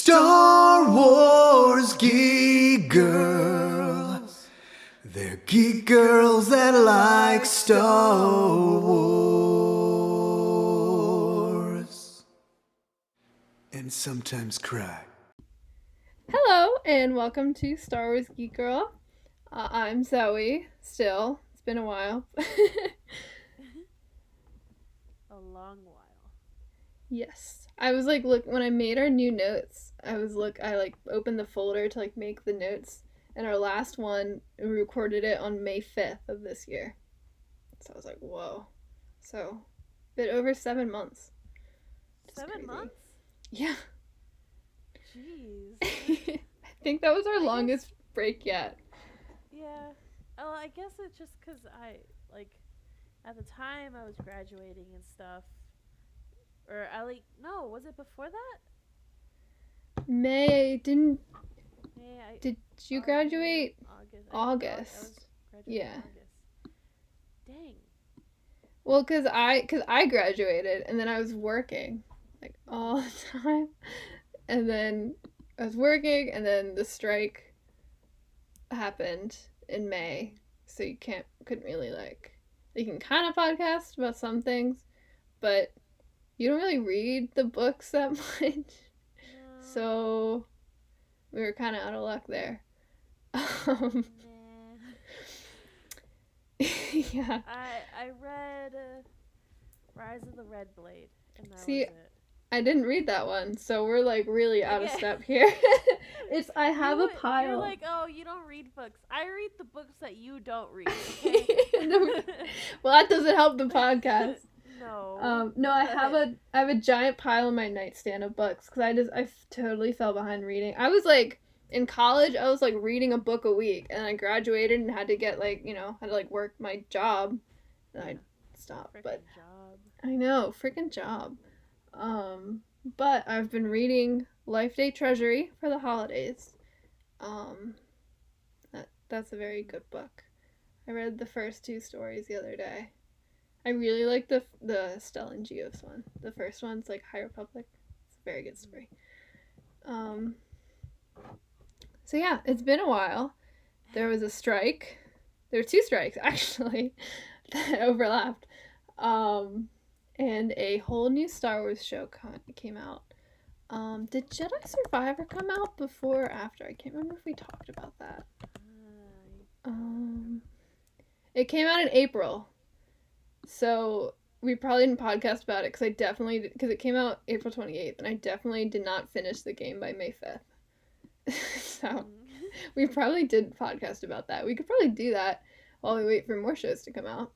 Star Wars Geek Girls. They're geek girls that like Star Wars. And sometimes cry. Hello, and welcome to Star Wars Geek Girl. I'm Zoe, still. It's been a while. A long while. Yes. I was look, when I made our new notes, I opened the folder to make the notes, and our last one, we recorded it on May 5th of this year. So I was like, whoa. So, a bit over 7 months. 7 months? Yeah. Jeez. I think that was our longest break yet. Yeah. Well, I guess it's just because at the time I was graduating and stuff. Or no, was it before that? May, did you graduate? August. August. Yeah. August. Dang. Well, cause I graduated and then I was working all the time, and then I was working and then the strike happened in May, so you couldn't really you can kind of podcast about some things, but you don't really read the books that much. No. So we were kind of out of luck there. Yeah. I read Rise of the Red Blade, and that was it. I didn't read that one, so we're really out of step here. I have a pile. You're like, oh, you don't read books. I read the books that you don't read. Okay? Well, that doesn't help the podcast. No. No, I have a giant pile in my nightstand of books because I totally fell behind reading. I was in college, I was reading a book a week, and I graduated and had to get had to work my job, and I stopped. But job. I know, freaking job. But I've been reading Life Day Treasury for the holidays. That's a very good book. I read the first 2 stories the other day. I really like the Stellan Geos one. The first one's High Republic. It's a very good story. So yeah, it's been a while. There was a strike. There were 2 strikes actually that overlapped. And a whole new Star Wars show came out. Did Jedi Survivor come out before or after? I can't remember if we talked about that. It came out in April. So we probably didn't podcast about it because it came out April 28th, and I definitely did not finish the game by May 5th. So we probably did podcast about that. We could probably do that while we wait for more shows to come out.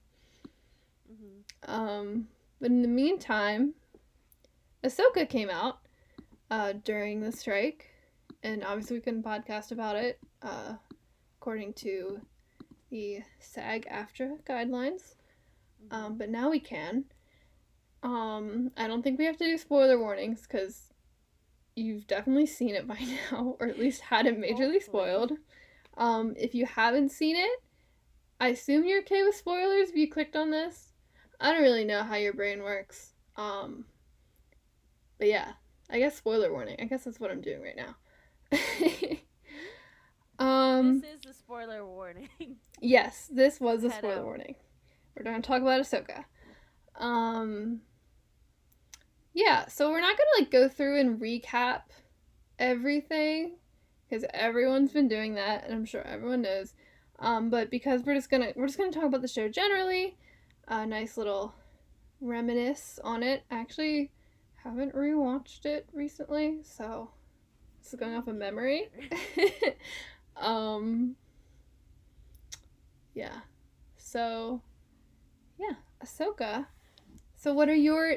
But in the meantime, Ahsoka came out during the strike, and obviously we couldn't podcast about it according to the SAG-AFTRA guidelines. But now we can. I don't think we have to do spoiler warnings because you've definitely seen it by now, or at least had it majorly spoiled. If you haven't seen it, I assume you're okay with spoilers if you clicked on this. I don't really know how your brain works. But yeah, I guess spoiler warning. I guess that's what I'm doing right now. This is the spoiler warning. Yes, this was a spoiler warning. We're going to talk about Ahsoka. Yeah, so we're not going to go through and recap everything because everyone's been doing that, and I'm sure everyone knows. But because we're just gonna talk about the show generally, a nice little reminisce on it. I actually haven't rewatched it recently, so this is going off of memory. Yeah. So yeah, Ahsoka. So what are your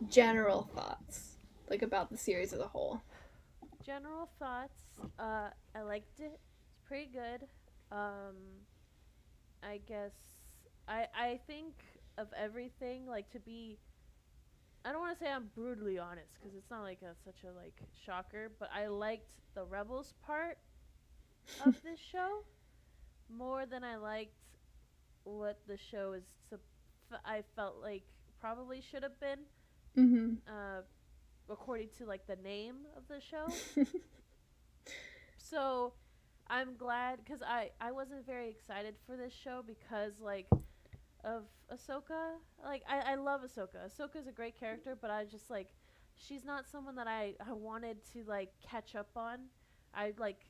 general thoughts about the series as a whole? General thoughts, I liked it. It's pretty good. I guess I think of everything to be, I don't want to say I'm brutally honest because it's not such a shocker, but I liked the Rebels part of this show more than I liked what the show I felt probably should have been. according to like the name of the show. So I'm glad because I wasn't very excited for this show because like of Ahsoka. Like I love Ahsoka. Ahsoka's a great character, but I just like she's not someone that I wanted to like catch up on. I like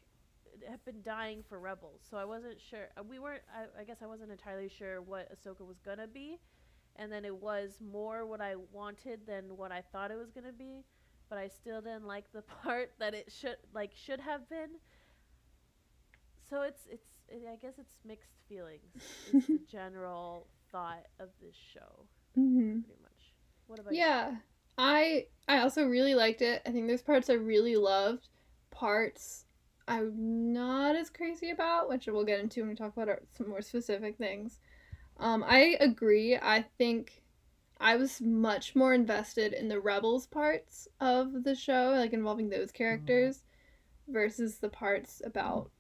have been dying for Rebels, so I wasn't sure. We weren't. I guess I wasn't entirely sure what Ahsoka was gonna be, and then it was more what I wanted than what I thought it was gonna be. But I still didn't like the part that it should have been. So I guess it's mixed feelings. Is the general thought of this show Mm-hmm. pretty much. What about Yeah, I also really liked it. I think there's parts I really loved, parts I'm not as crazy about, which we'll get into when we talk about some more specific things. I agree. I think I was much more invested in the Rebels parts of the show, like involving those characters, versus the parts about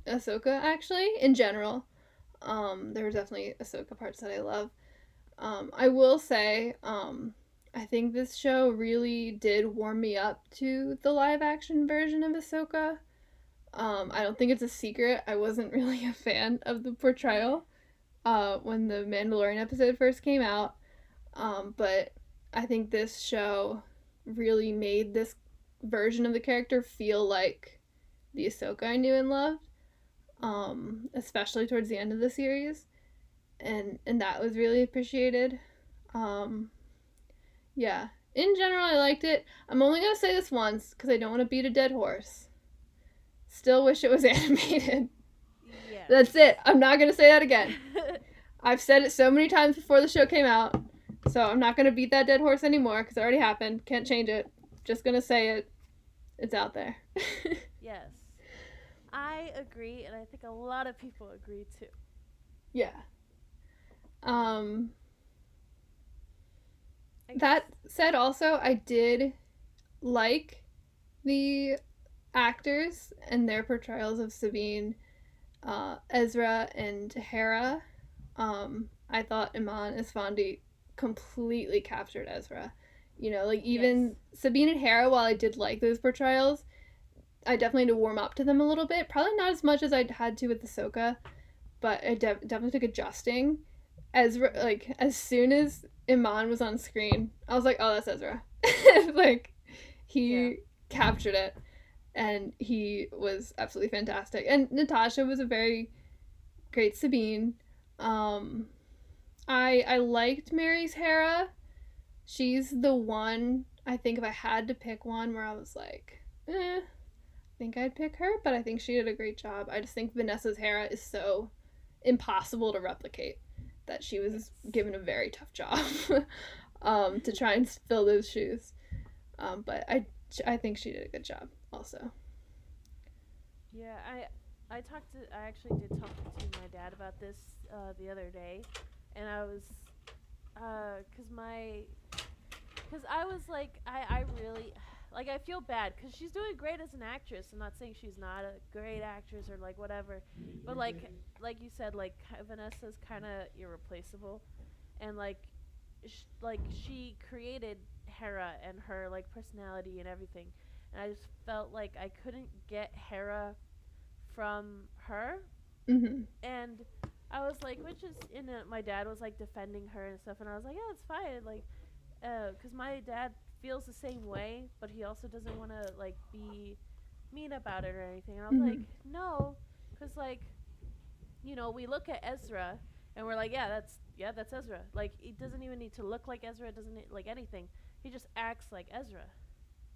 Ahsoka. Actually, in general, there were definitely Ahsoka parts that I love. I will say, I think this show really did warm me up to the live action version of Ahsoka. I don't think it's a secret. I wasn't really a fan of the portrayal when the Mandalorian episode first came out. But I think this show really made this version of the character feel like the Ahsoka I knew and loved, especially towards the end of the series. And that was really appreciated. Yeah. In general, I liked it. I'm only going to say this once because I don't want to beat a dead horse. Still wish it was animated. Yes. That's it. I'm not going to say that again. I've said it so many times before the show came out, so I'm not going to beat that dead horse anymore because it already happened. Can't change it. Just going to say it. It's out there. Yes. I agree, and I think a lot of people agree too. Yeah. That said, also, I did like the actors and their portrayals of Sabine, Ezra, and Hera. I thought Iman Esfandi completely captured Ezra. You know, like even Sabine and Hera, while I did like those portrayals, I definitely had to warm up to them a little bit. Probably not as much as I had to with Ahsoka, but it definitely took adjusting. Ezra, like, as soon as Iman was on screen, I was like, oh, that's Ezra. Like, he captured it, and he was absolutely fantastic. And Natasha was a very great Sabine. I liked Mary's Hera. She's the one, I think if I had to pick one where I was like, I think I'd pick her, but I think she did a great job. I just think Vanessa's Hera is so impossible to replicate that she was given a very tough job to try and fill those shoes. But I think she did a good job also. Yeah, I actually did talk to my dad about this the other day, and I was because I was like I really like I feel bad because she's doing great as an actress. I'm not saying she's not a great actress or like whatever, but like you said, like Vanessa's kind of irreplaceable, and like she created Hera and her like personality and everything, and I just felt like I couldn't get Hera from her, and I was like, which is my dad was like defending her and stuff, and I was like, yeah, it's fine, like, because my dad feels the same way, but he also doesn't want to like be mean about it or anything. And I was like, no, because like, you know, we look at Ezra and we're like, that's Ezra. Like, he doesn't even need to look like Ezra. It doesn't like anything. He just acts like Ezra.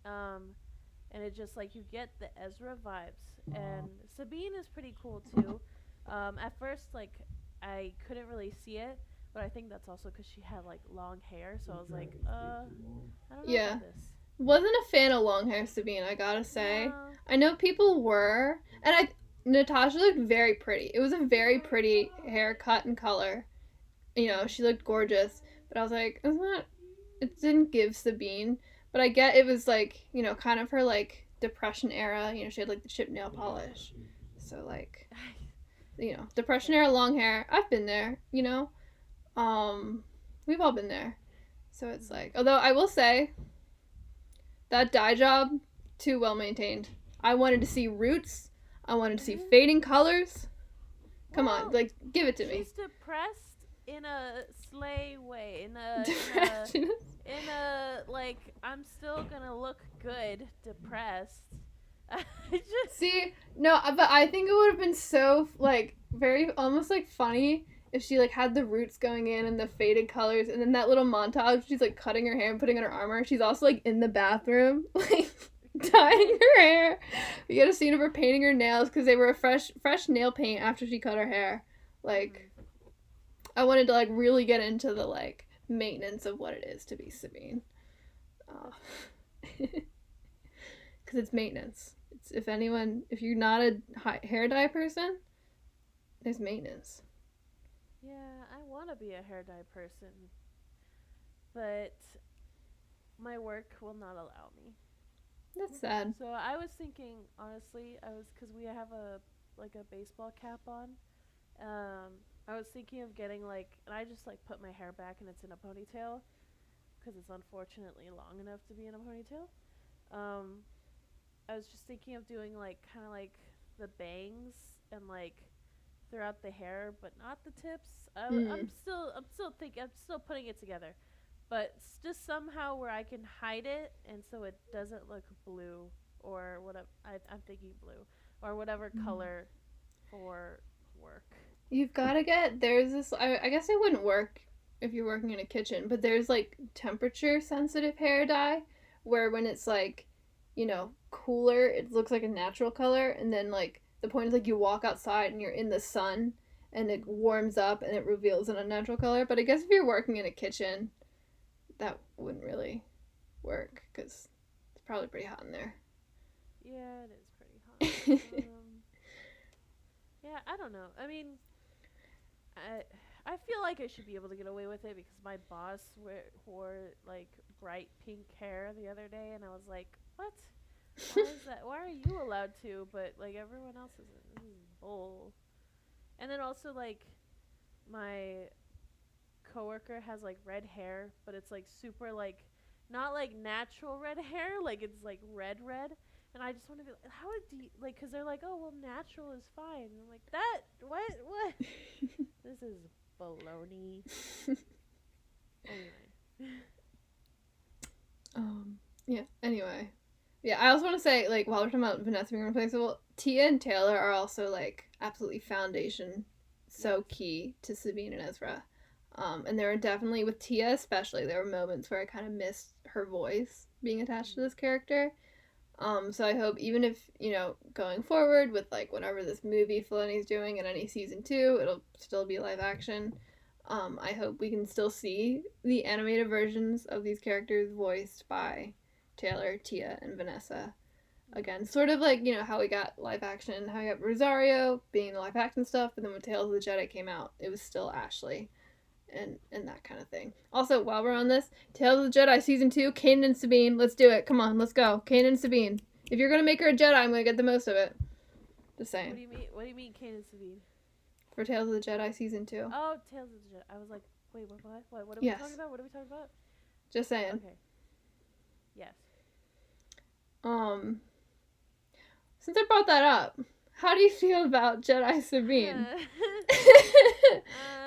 And it just like you get the Ezra vibes. And Sabine is pretty cool too. At first, like, I couldn't really see it, but I think that's also because she had like long hair, so I was like, I don't know about this. Wasn't a fan of long hair Sabine, I gotta say. No. I know people were, and Natasha looked very pretty. It was a very pretty haircut and color. You know, she looked gorgeous, but I was like, it didn't give Sabine. But I get it was like, you know, kind of her like Depression era. You know, she had like the chip nail polish, so like, you know, Depression era long hair. I've been there, you know. We've all been there. So it's like, although I will say, That dye job, too well maintained. I wanted to see roots. I wanted to see fading colors. Come on, Well, like, give it to me. she's depressed in a slay way. Depression. In a like, I'm still gonna look good depressed. I just See, no, but I think it would have been so, like, very, almost, like, funny if she, like, had the roots going in and the faded colors, and then that little montage, she's, like, cutting her hair and putting on her armor. She's also, like, in the bathroom, like, dyeing her hair. You get a scene of her painting her nails because they were a fresh nail paint after she cut her hair. Like, I wanted to, like, really get into the, like, maintenance of what it is to be Sabine. Because it's maintenance. It's, if you're not a hair dye person, there's maintenance. yeah, I want to be a hair dye person, but my work will not allow me. That's sad. So I was thinking, honestly, because we have a baseball cap on. I was thinking of getting and I just put my hair back and it's in a ponytail, because it's unfortunately long enough to be in a ponytail. Um, I was just thinking of doing kind of the bangs and throughout the hair, but not the tips. I'm still putting it together, but just somehow where I can hide it and so it doesn't look blue or whatever. I'm thinking blue or whatever color for work. You've got to there's this, I guess it wouldn't work if you're working in a kitchen, but there's like temperature sensitive hair dye where when it's cooler, it looks like a natural color. And then the point is you walk outside and you're in the sun and it warms up and it reveals an unnatural color. But I guess if you're working in a kitchen, that wouldn't really work because it's probably pretty hot in there. Yeah, it is pretty hot. Yeah, I don't know. I mean, I feel like I should be able to get away with it because my boss wore bright pink hair the other day, and I was like, "What? Why is that? Why are you allowed to? But everyone else isn't. This is bull." And then also my coworker has red hair, but it's super not natural red hair, it's red. And I just want to be like, how do you, because they're like, oh, well, natural is fine. And I'm like, that, what? This is baloney. Anyway. Yeah, anyway. Yeah, I also want to say, while we're talking about Vanessa being replaceable, Tia and Taylor are also, absolutely foundation, so key to Sabine and Ezra. And there were definitely, with Tia especially, there were moments where I kind of missed her voice being attached to this character. So I hope even if, going forward with whatever this movie Filoni's doing in any season 2, it'll still be live action. I hope we can still see the animated versions of these characters voiced by Taylor, Tia, and Vanessa. Again, sort of how we got live action, how we got Rosario being the live action stuff, but then when Tales of the Jedi came out, it was still Ashley. And that kind of thing. Also, while we're on this, Tales of the Jedi Season 2, Kanan and Sabine, let's do it. Come on, let's go. Kanan and Sabine. If you're going to make her a Jedi, I'm going to get the most of it. Just saying. What do you mean Kanan and Sabine? For Tales of the Jedi Season 2. Oh, Tales of the Jedi. I was like, wait, what are we talking about? What are we talking about? Just saying. Okay. Yes. Since I brought that up, how do you feel about Jedi Sabine?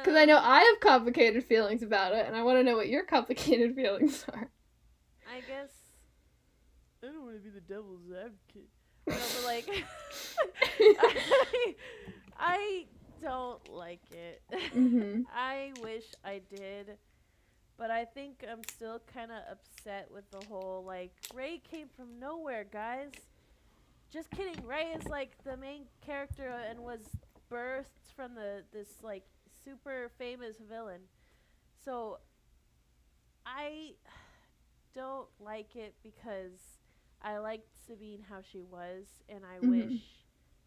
Because I know I have complicated feelings about it, and I want to know what your complicated feelings are. I guess I don't want to be the devil's advocate. No, but I don't like it. Mm-hmm. I wish I did, but I think I'm still kind of upset with the whole Rey came from nowhere, guys. Just kidding. Rey is the main character and was birthed from this super famous villain. So I don't like it because I liked Sabine how she was, and I wish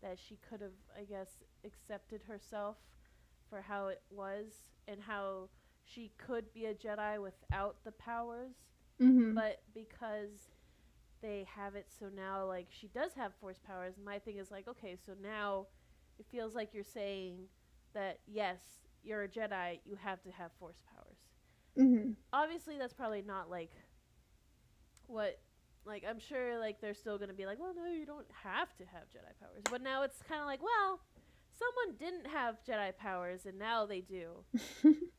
that she could have, I guess, accepted herself for how it was and how she could be a Jedi without the powers. Mm-hmm. But because they have it, so now she does have force powers. My thing is okay, so now it feels like you're saying that yes, you're a Jedi, you have to have force powers. Mm-hmm. Obviously, that's probably not what like I'm sure like they're still gonna be like, well, no, you don't have to have Jedi powers. But now it's kind of like, well, someone didn't have Jedi powers and now they do.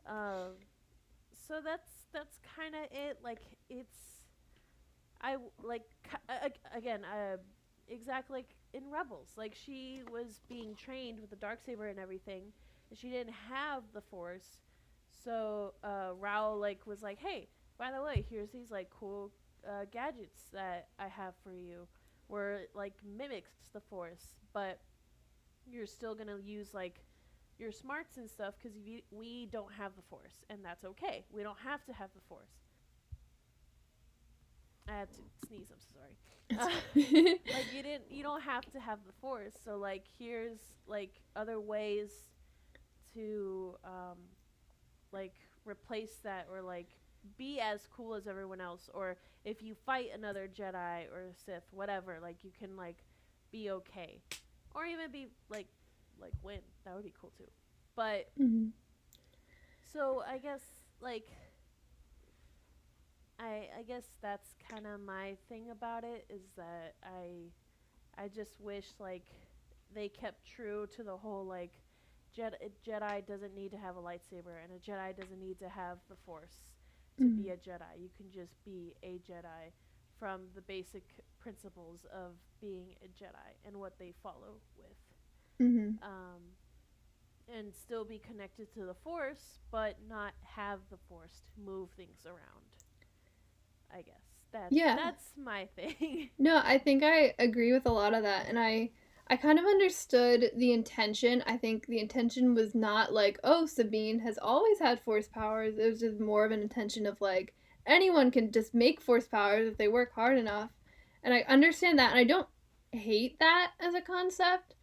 Um, so that's kind of it. Like it's I w- like again exactly like in Rebels. Like she was being trained with the darksaber and everything, and she didn't have the Force. So Rao like was like, hey, by the way, here's these like cool gadgets that I have for you, where it, like mimics the Force, but you're still gonna use like your smarts and stuff because we don't have the Force, and that's okay. We don't have to have the Force. I had to sneeze. I'm so sorry. Like you don't have to have the Force. So like here's like other ways to like replace that or like be as cool as everyone else. Or if you fight another Jedi or Sith, whatever, like you can like be okay, or even be like win. That would be cool too. But Mm-hmm. so I guess like I guess that's kind of my thing about it is that I just wish like they kept true to the whole like Jedi doesn't need to have a lightsaber and a Jedi doesn't need to have the Force to Mm-hmm. be a Jedi. You can just be a Jedi from the basic principles of being a Jedi and what they follow with. Mm-hmm. And still be connected to the Force, but not have the Force to move things around. I guess Yeah. that's my thing. No, I think I agree with a lot of that, and I kind of understood the intention. I think the intention was not like, oh, Sabine has always had force powers. It was just more of an intention of like anyone can just make force powers if they work hard enough. And I understand that, and I don't hate that as a concept.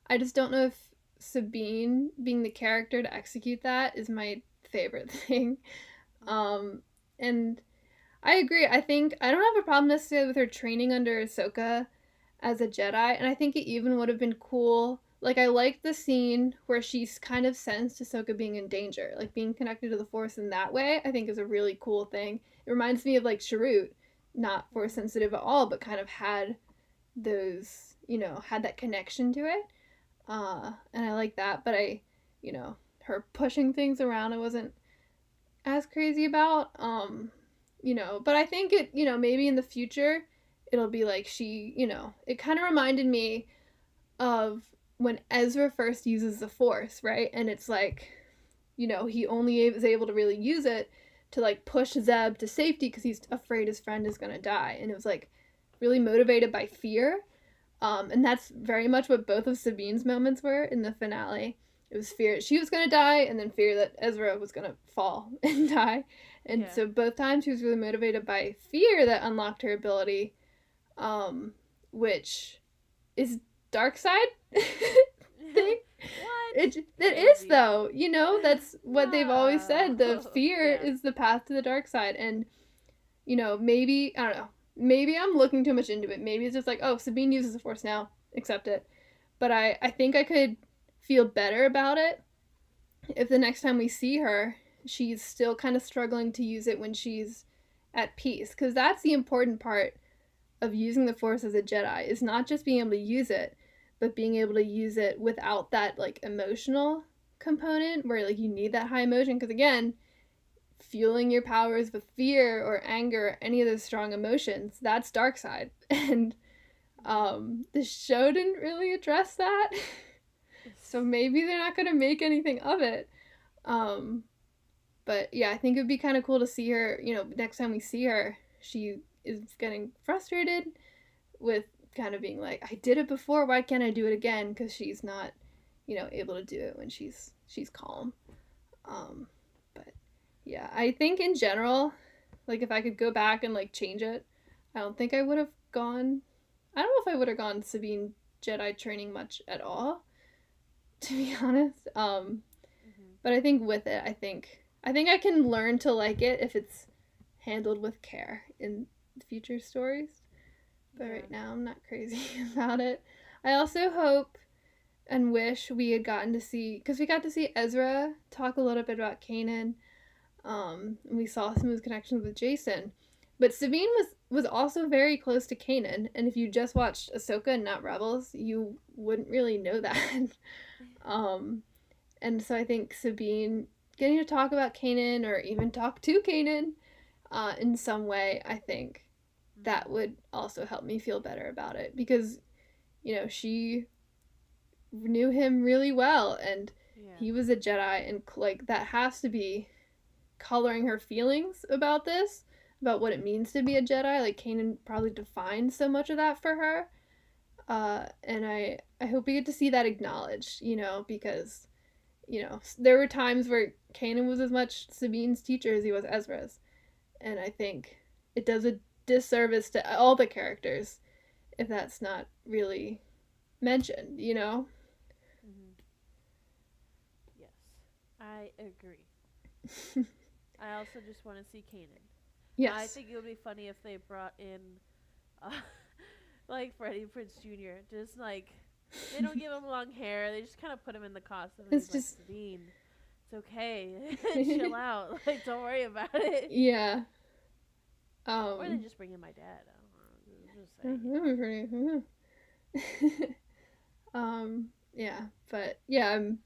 I just don't know if Sabine being the character to execute that is my favorite thing. Um and I agree. I think I don't have a problem necessarily with her training under Ahsoka as a Jedi, and I think it even would have been cool. Like I liked the scene where she's kind of sensed Ahsoka being in danger, like being connected to the Force in that way. I think is a really cool thing. It reminds me of like Sharut, not Force sensitive at all, but kind of had those, had that connection to it. And I like that, but her pushing things around, I wasn't as crazy about. But I think it, maybe in the future it'll be like it kind of reminded me of when Ezra first uses the Force, right? And it's like, he only is able to really use it to like push Zeb to safety because he's afraid his friend is gonna die, and it was like really motivated by fear. And that's very much what both of Sabine's moments were in the finale. It was fear she was gonna die, and then fear that Ezra was gonna fall and die. And so both times she was really motivated by fear that unlocked her ability, which is dark side thing. What? It is though. That's what they've always said. The fear Yeah. is the path to the dark side, and maybe I don't know. Maybe I'm looking too much into it. Maybe it's just like, oh, Sabine uses the Force now, accept it. But I think I could feel better about it if the next time we see her, she's still kind of struggling to use it when she's at peace. Because that's the important part of using the Force as a Jedi, is not just being able to use it, but being able to use it without that like emotional component where like you need that high emotion. Because again, fueling your powers with fear or anger or any of those strong emotions, that's dark side. And the show didn't really address that. So maybe they're not going to make anything of it. But yeah, I think it would be kind of cool to see her, next time we see her, she is getting frustrated with kind of being like, I did it before, why can't I do it again? Because she's not, able to do it when she's calm. But yeah, I think in general, like if I could go back and like change it, I don't think I would have gone. I don't know if I would have gone Sabine Jedi training much at all, to be honest. But I think with it, I think I can learn to like it if it's handled with care in future stories. But right now, I'm not crazy about it. I also hope and wish we had gotten to see, because we got to see Ezra talk a little bit about Kanan. And we saw some of his connections with Jason. But Sabine was also very close to Kanan, and if you just watched Ahsoka and not Rebels, you wouldn't really know that. And so I think Sabine getting to talk about Kanan or even talk to Kanan in some way, I think that would also help me feel better about it, because she knew him really well, and he was a Jedi, and like that has to be coloring her feelings about this, about what it means to be a Jedi. Like Kanan probably defined so much of that for her, and I hope we get to see that acknowledged, because there were times where Kanan was as much Sabine's teacher as he was Ezra's, and I think it does a disservice to all the characters if that's not really mentioned. Yes, I agree. I also just want to see Kanan. Yes. I think it would be funny if they brought in, like Freddie Prinze Jr. Just like they don't give him long hair; they just kind of put him in the costume. And It's he's just like, Sabine, it's okay, chill out. Like, don't worry about it. Yeah. Or they just bring in my dad. I don't know. Just saying. Yeah, but yeah, I'm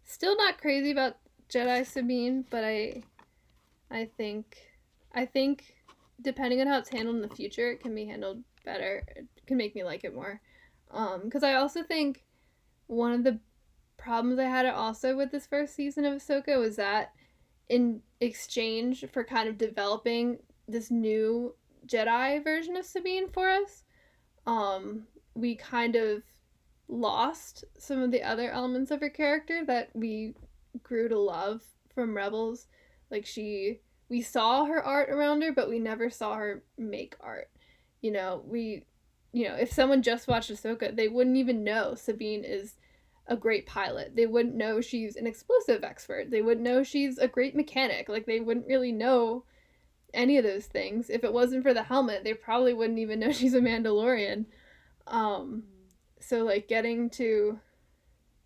still not crazy about Jedi Sabine, but I think depending on how it's handled in the future, it can be handled better. It can make me like it more. Because I also think one of the problems I had also with this first season of Ahsoka was that in exchange for kind of developing this new Jedi version of Sabine for us, we kind of lost some of the other elements of her character that we grew to love from Rebels. Like we saw her art around her, but we never saw her make art. If someone just watched Ahsoka, they wouldn't even know Sabine is a great pilot. They wouldn't know she's an explosive expert. They wouldn't know she's a great mechanic. Like, they wouldn't really know any of those things. If it wasn't for the helmet, they probably wouldn't even know she's a Mandalorian. So, like, getting to,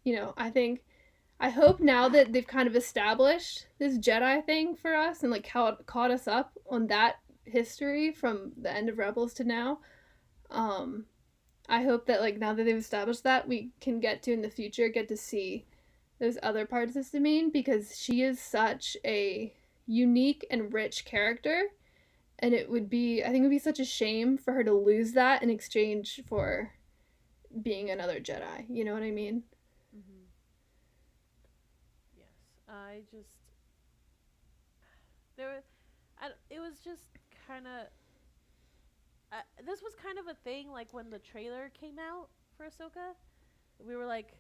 I hope now that they've kind of established this Jedi thing for us and, like, how it caught us up on that history from the end of Rebels to now, I hope that, like, now that they've established that, we can get to see those other parts of Sabine, because she is such a unique and rich character, and I think it would be such a shame for her to lose that in exchange for being another Jedi. You know what I mean? Mm-hmm. Yes, it was just kind of. This was kind of a thing, like when the trailer came out for Ahsoka, we were like,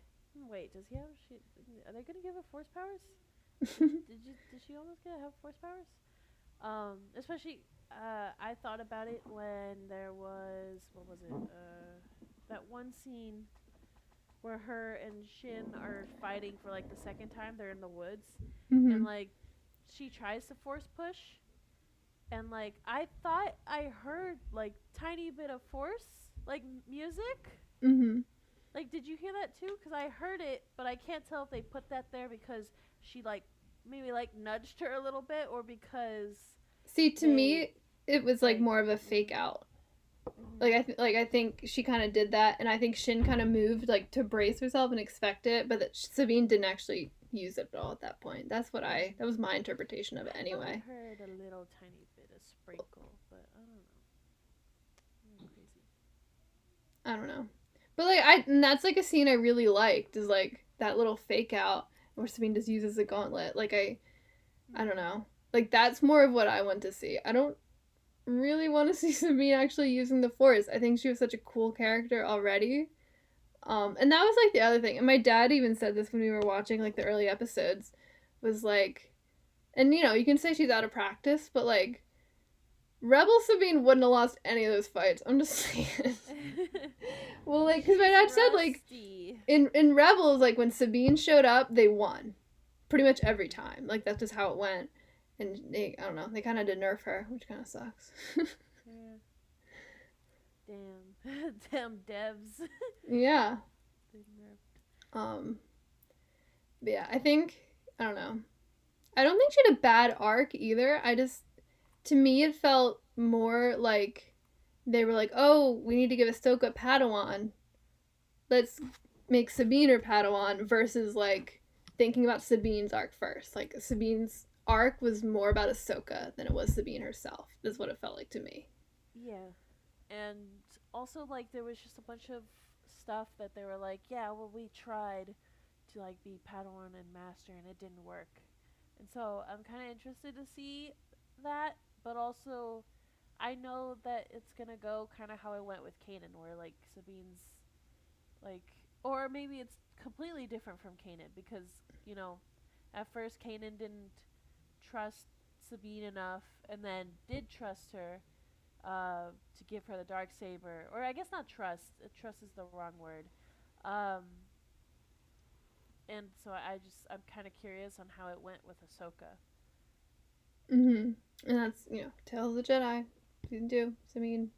wait, does he have? Are they gonna give her force powers? Did she almost have force powers? Especially, I thought about it when there was what was it? That one scene where her and Shin are fighting for like the second time. They're in the woods, and like she tries to force push. And, like, I thought I heard, like, tiny bit of force, like, music. Mm-hmm. Like, did you hear that, too? Because I heard it, but I can't tell if they put that there because she, like, maybe, like, nudged her a little bit or because... See, to me, it was, like, more of a fake out. Mm-hmm. I think she kind of did that, and I think Shin kind of moved, like, to brace herself and expect it, but that Sabine didn't actually use it at all at that point. That was my interpretation of it anyway. I heard a little tiny bit of sprinkle, but I don't know. I'm crazy. I don't know. But, like, and that's, like, a scene I really liked, is, like, that little fake out where Sabine just uses a gauntlet. Like, I don't know. Like, that's more of what I want to see. I don't really want to see Sabine actually using the Force. I think she was such a cool character already. And that was, like, the other thing. And my dad even said this when we were watching, like, the early episodes. Was, like... And, you can say she's out of practice, but, like... Rebel Sabine wouldn't have lost any of those fights. I'm just saying. Well, like, because my dad said, like... In Rebels, like, when Sabine showed up, they won. Pretty much every time. Like, that's just how it went. And I don't know. They kind of did nerf her, which kind of sucks. Yeah. Damn devs. Yeah. But yeah, I don't know. I don't think she had a bad arc either. To me, it felt more like they were like, oh, we need to give Ahsoka a Padawan. Let's make Sabine her Padawan, versus like thinking about Sabine's arc first. Like Sabine's arc was more about Ahsoka than it was Sabine herself. Is what it felt like to me. Yeah. And also, like, there was just a bunch of stuff that they were like, yeah, well, we tried to, like, be Padawan and Master, and it didn't work. And so I'm kind of interested to see that, but also I know that it's going to go kind of how it went with Kanan, where, like, Sabine's, like, or maybe it's completely different from Kanan, because, you know, at first Kanan didn't trust Sabine enough, and then did trust her to give her the dark saber, or I guess not trust. Trust is the wrong word. Um, and so I'm kind of curious on how it went with Ahsoka. And that's, Tales of the Jedi. Season 2. Sabine.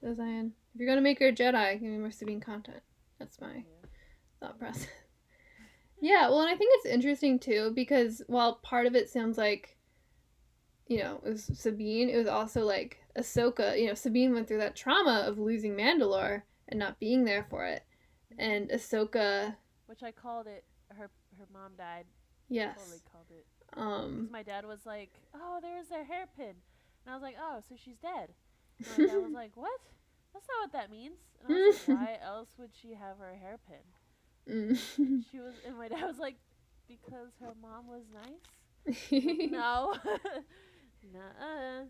Design. If you're gonna make her a Jedi, give me more Sabine content. That's my thought process. Yeah, well, and I think it's interesting too, because while part of it sounds like, it was Sabine, it was also like Ahsoka. Sabine went through that trauma of losing Mandalore and not being there for it. And Ahsoka, which I called it. Her mom died. Yes. Totally called it. Because my dad was like, "Oh, there's their hairpin," and I was like, "Oh, so she's dead." And my dad was like, "What? That's not what that means." And I was like, "Why else would she have her hairpin?" She was, and my dad was like, "Because her mom was nice." Like, no. Nuh-uh.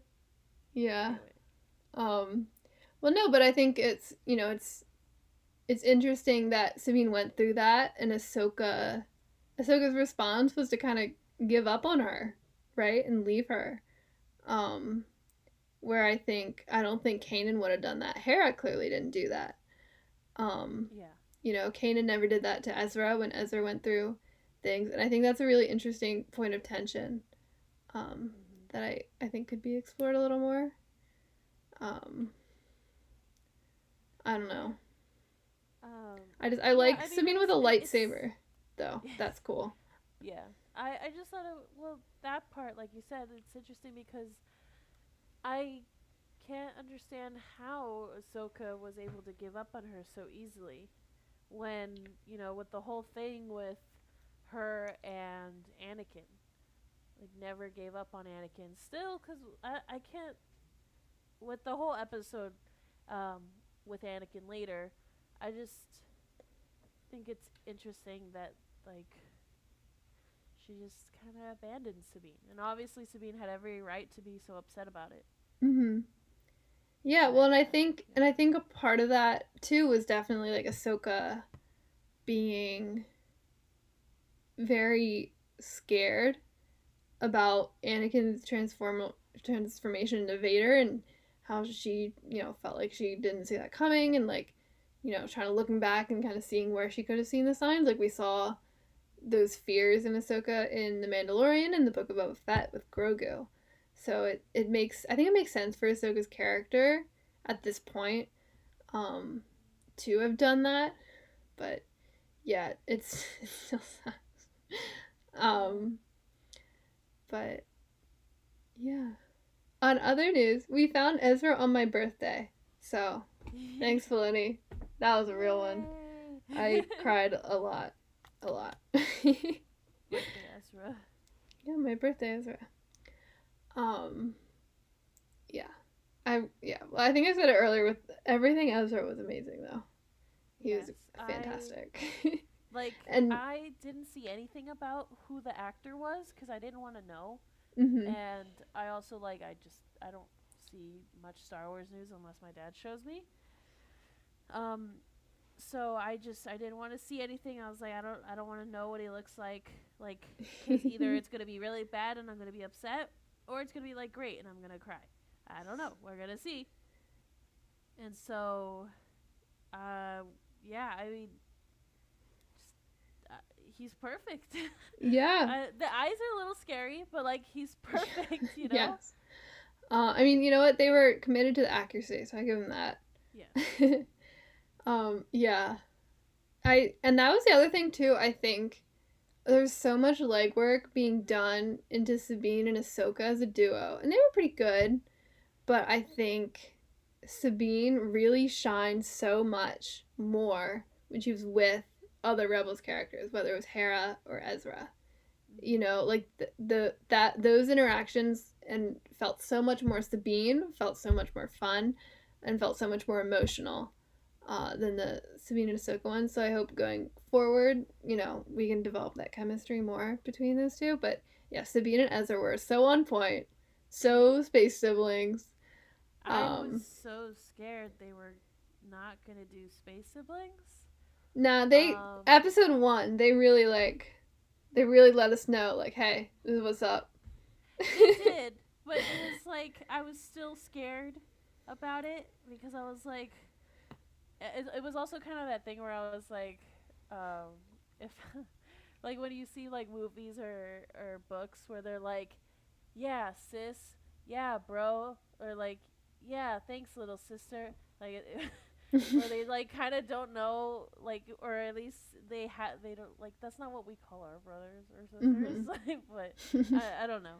Yeah. Anyway. Well, no, but I think it's interesting that Sabine went through that, and Ahsoka's response was to kind of give up on her, right, and leave her. Where I don't think Kanan would have done that. Hera clearly didn't do that. Yeah. Kanan never did that to Ezra when Ezra went through things, and I think that's a really interesting point of tension. That I think could be explored a little more. I don't know. I like Sabine with a lightsaber, though. That's cool. Yeah. I just thought that part, like you said, it's interesting because I can't understand how Ahsoka was able to give up on her so easily when, with the whole thing with her and Anakin. Like, never gave up on Anakin. Still, because I can't, with the whole episode with Anakin later, I just think it's interesting that, like, she just kind of abandoned Sabine. And obviously Sabine had every right to be so upset about it. Yeah, well, and I think a part of that too was definitely like Ahsoka being very scared about Anakin's transformation into Vader, and how she, felt like she didn't see that coming, and like, trying to looking back and kind of seeing where she could have seen the signs. Like we saw those fears in Ahsoka in The Mandalorian and the Book of Boba Fett with Grogu. So I think it makes sense for Ahsoka's character at this point to have done that. But yeah, it still sucks. But yeah. On other news, we found Ezra on my birthday. So thanks, Filoni. That was a real one. I cried a lot. Birthday Ezra. Yeah, my birthday Ezra. Yeah. Well, I think I said it earlier, with everything Ezra was amazing though. He was fantastic. And I didn't see anything about who the actor was because I didn't want to know. And I also I don't see much Star Wars news unless my dad shows me. So I didn't want to see anything. I was like, I don't want to know what he looks like. Like, cause either it's gonna be really bad and I'm gonna be upset, or it's gonna be like great and I'm gonna cry. I don't know. We're gonna see. And so, yeah, I mean, he's perfect. Yeah. The eyes are a little scary, but like he's perfect. Yes. I mean, you know what? They were committed to the accuracy, so I give them that. Yeah. Yeah. And that was the other thing too. I think there's so much legwork being done into Sabine and Ahsoka as a duo, and they were pretty good. But I think Sabine really shined so much more when she was with other Rebels characters, whether it was Hera or Ezra. You know, like those interactions and felt so much more Sabine, felt so much more fun, and felt so much more emotional than the Sabine and Ahsoka one. So I hope going forward, you know, we can develop that chemistry more between those two. But yeah, Sabine and Ezra were so on point, so space siblings. I was so scared they were not gonna do space siblings. Nah, they episode 1, they really let us know, like, hey, this is what's up. They did, but it was like I was still scared about it because I was like, it was also kind of that thing where I was like, if like when you see like movies or books where they're like, yeah, sis, yeah, bro, or like, yeah, thanks, little sister, like where they like kind of don't know, like, or at least they don't, like, that's not what we call our brothers or sisters. Like, but I don't know.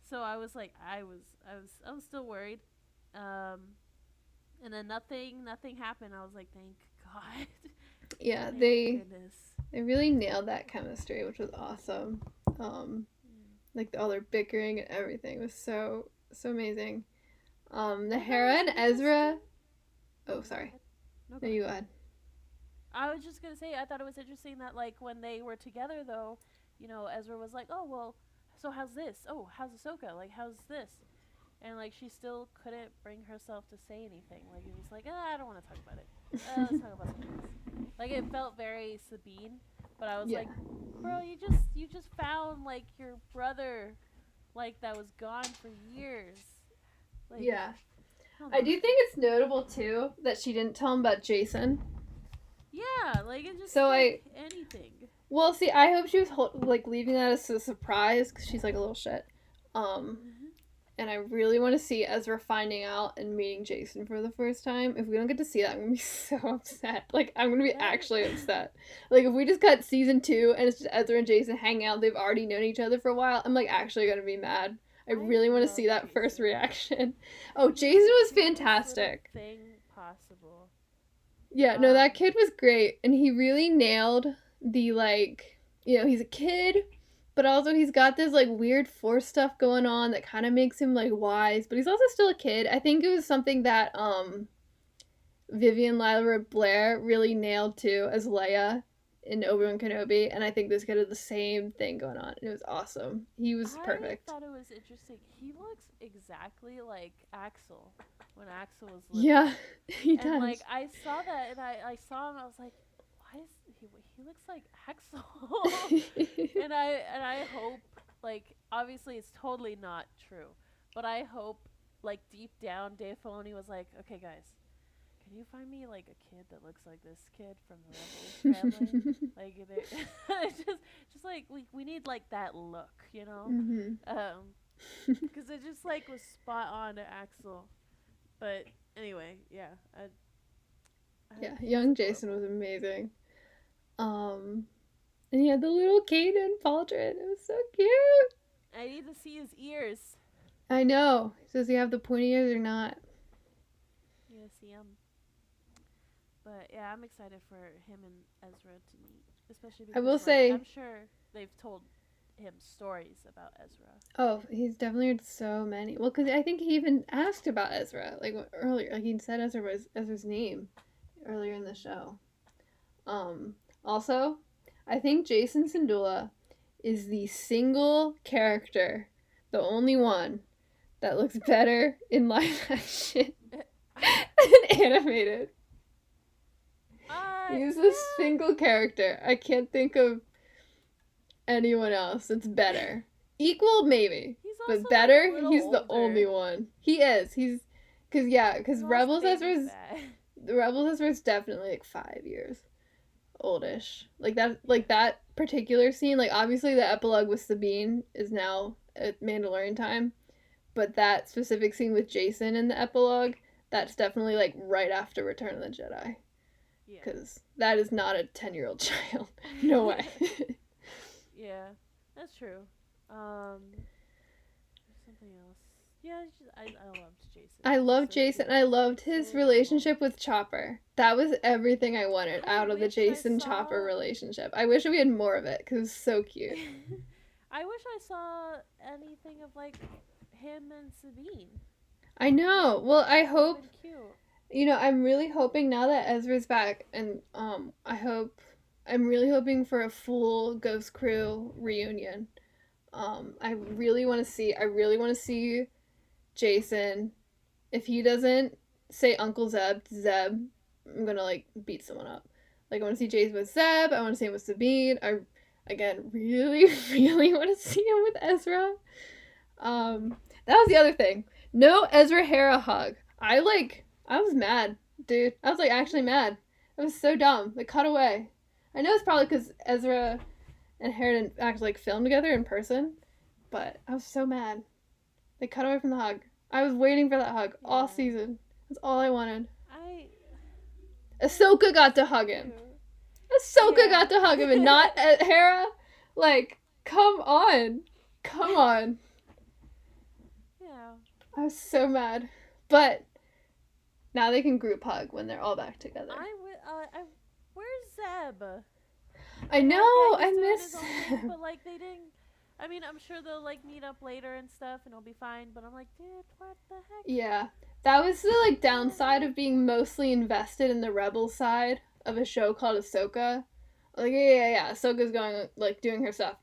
So I was like, I was still worried. And then nothing happened. I was like, thank God. Yeah, Thank they goodness. really nailed that chemistry, which was awesome. Like all their bickering and everything was so amazing. The Hera and Ezra. Oh, sorry. No, you go ahead. I was just gonna say, I thought it was interesting that like when they were together though, you know, Ezra was like, oh well, so how's this? Oh, how's Ahsoka? Like, how's this? And like she still couldn't bring herself to say anything. Like it was like, I don't want to talk about it. Let's talk about something else. Like it felt very Sabine, but I was like, bro, you just found like your brother, like that was gone for years. Like, yeah, I do think it's notable too that she didn't tell him about Jason. Yeah, like it just so like anything. Well, see, I hope she was like leaving that as a surprise because she's like a little shit. And I really want to see Ezra finding out and meeting Jason for the first time. If we don't get to see that, I'm gonna be so upset. Like, I'm gonna be actually upset. Like, if we just got season 2 and it's just Ezra and Jason hanging out, they've already known each other for a while, I'm like actually gonna be mad. I really want to see that first reaction. Oh, Jason was fantastic. Thing possible. Yeah, no, that kid was great, and he really nailed the, like, you know, he's a kid, but also he's got this, like, weird Force stuff going on that kind of makes him, like, wise, but he's also still a kid. I think it was something that, Vivian Lyra Blair really nailed, too, as Leia in Obi-Wan Kenobi, and I think this kid had the same thing going on, and it was awesome. He was perfect. I thought it was interesting. He looks exactly like Axel when Axel was little. Yeah, he does. And, like, I saw that, and I saw him, I was like, why is he looks like Axel. and I hope, like, obviously it's totally not true, but I hope, like, deep down Dave Filoni was like, okay guys, can you find me like a kid that looks like this kid from the Rebels family? Like just like we need like that look, you know? Because it just like was spot on to Axel. But anyway, yeah. Yeah, young Jason was amazing. And he had the little Kaden Pauldron. It was so cute. I need to see his ears. I know. Does he have the pointy ears or not? Yeah, see him. But yeah, I'm excited for him and Ezra to meet, especially because I will say, I'm sure they've told him stories about Ezra. Oh, he's definitely heard so many. Well, because I think he even asked about Ezra, like earlier. Like he said Ezra was Ezra's name earlier in the show. Also, I think Jason Syndulla is the single character, the only one, that looks better in live action than animated. He's a single character. I can't think of anyone else that's better. Equal, maybe. But better, he's the only one. He is. Because Rebels Ezra is definitely like 5 years oldish. Like that particular scene, like obviously the epilogue with Sabine is now at Mandalorian time, but that specific scene with Jason in the epilogue, that's definitely like right after Return of the Jedi. Because that is not a 10-year-old child. No way. Yeah, that's true. There's something else. Yeah, I loved Jason. I loved So Jason. cute. I loved So his adorable. relationship with Chopper. That was everything I wanted I out of the wish I Jason Chopper saw. relationship. I wish we had more of it because it was so cute. I wish I saw anything of like him and Sabine. I know. Well, I That would have hope, been cute. I'm really hoping now that Ezra's back, and I'm really hoping for a full Ghost Crew reunion. I really want to see Jason. If he doesn't say Uncle Zeb to Zeb, I'm gonna like beat someone up. Like I want to see Jason with Zeb. I want to see him with Sabine. I again really really want to see him with Ezra. That was the other thing. No Ezra Hera hug. I was mad, dude. I was like actually mad. It was so dumb. They cut away. I know it's probably because Ezra and Hera didn't actually like film together in person, but I was so mad. They cut away from the hug. I was waiting for that hug all season. That's all I wanted. Ahsoka got to hug him. Ahsoka got to hug him and not Hera. Like, come on. Come on. Yeah. I was so mad. But now they can group hug when they're all back together. Where's Zeb? I know. I miss him. But like they didn't. I mean, I'm sure they'll like meet up later and stuff, and it'll be fine. But I'm like, dude, what the heck? Yeah, that was the like downside of being mostly invested in the rebel side of a show called Ahsoka. Like, yeah. Ahsoka's going like doing her stuff.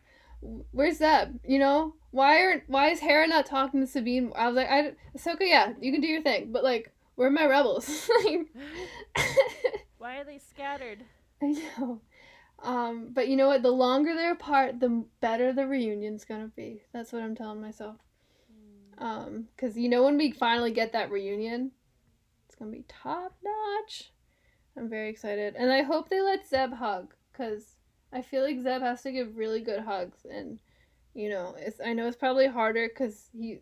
Where's Zeb? You know, why is Hera not talking to Sabine? I was like, Ahsoka, yeah, you can do your thing, but like, where are my rebels? Why are they scattered? I know. But you know what? The longer they're apart, the better the reunion's gonna be. That's what I'm telling myself. Because you know when we finally get that reunion, it's gonna be top notch. I'm very excited, and I hope they let Zeb hug, because I feel like Zeb has to give really good hugs, and I know it's probably harder because he's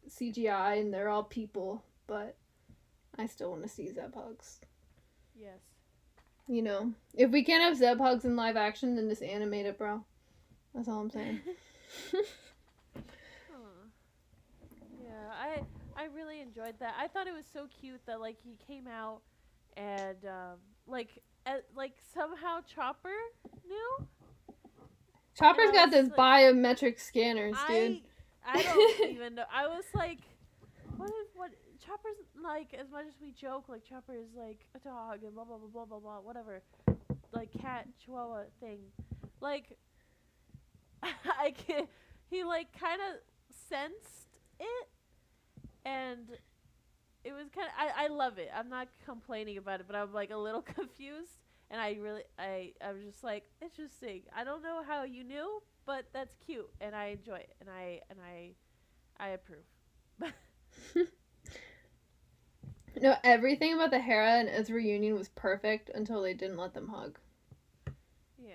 CGI and they're all people, but I still want to see Zeb hugs. Yes. If we can't have Zeb hugs in live action, then just animate it, bro. That's all I'm saying. Yeah, I really enjoyed that. I thought it was so cute that like he came out and like somehow Chopper knew. Chopper's got those biometric scanners, dude. I don't even know. I was like, what Chopper's like, as much as we joke, like Chopper is like a dog and blah blah blah blah blah blah whatever, like cat chihuahua thing, like I can he like kind of sensed it, and it was kind of I love it. I'm not complaining about it, but I'm like a little confused, and I was just like, interesting. I don't know how you knew, but that's cute, and I enjoy it, and I approve. No, everything about the Hera and Ezra reunion was perfect until they didn't let them hug. Yeah.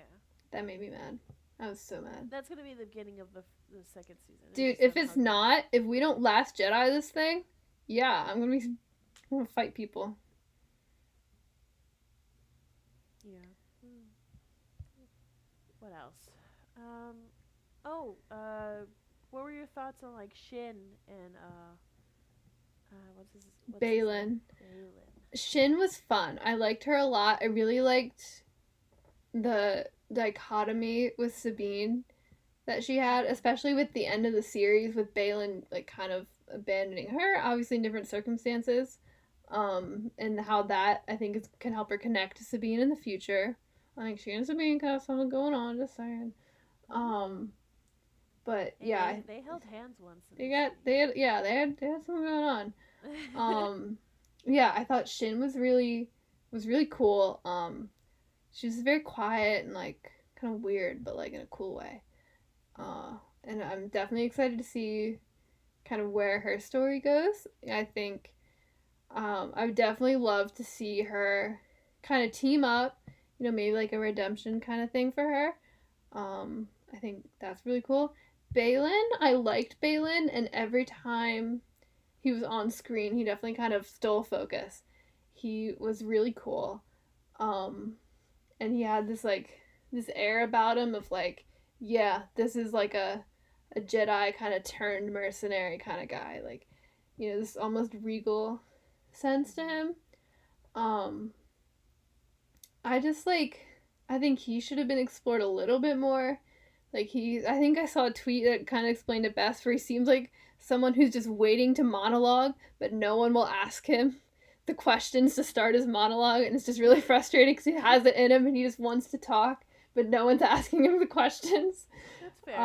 That made me mad. I was so mad. That's gonna be the beginning of the second season. Dude, if we don't Last Jedi this thing, yeah, I'm gonna fight people. Yeah. What else? What were your thoughts on like Shin and what's Balin. Shin was fun. I liked her a lot. I really liked the dichotomy with Sabine that she had, especially with the end of the series with Balin like kind of abandoning her, obviously in different circumstances. And how that I think can help her connect to Sabine in the future. I think she and Sabine kind of have something going on, just saying. But yeah, they held hands once. They had something going on. Yeah, I thought Shin was really cool. She was very quiet and like kind of weird, but like in a cool way. And I'm definitely excited to see kind of where her story goes. I think I would definitely love to see her kind of team up, maybe like a redemption kind of thing for her. I think that's really cool. Balin, I liked Balin, and every time he was on screen, he definitely kind of stole focus. He was really cool. And he had this air about him of like, yeah, this is like a Jedi kind of turned mercenary kind of guy. Like, this almost regal sense to him. I just I think he should have been explored a little bit more. I think I saw a tweet that kind of explained it best, where he seems like someone who's just waiting to monologue, but no one will ask him the questions to start his monologue, and it's just really frustrating because he has it in him and he just wants to talk, but no one's asking him the questions. That's fair.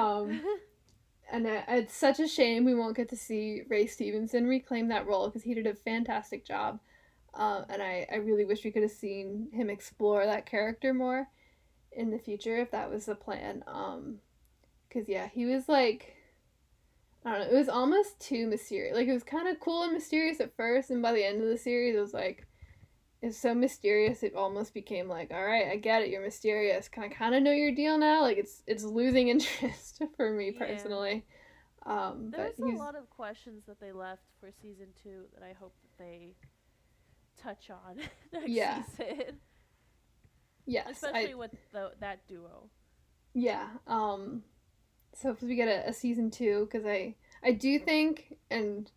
And it's such a shame we won't get to see Ray Stevenson reclaim that role, because he did a fantastic job. And I really wish we could have seen him explore that character more in the future, if that was the plan. Because, yeah, he was I don't know, it was almost too mysterious. It was kind of cool and mysterious at first, and by the end of the series, it was so mysterious, it almost became all right, I get it, you're mysterious. Can I kind of know your deal now? It's losing interest for me personally. There's a lot of questions that they left for season 2 that I hope that they touch on next season. Yes, especially with that duo. Yeah. So if we get a season 2, because I do think, and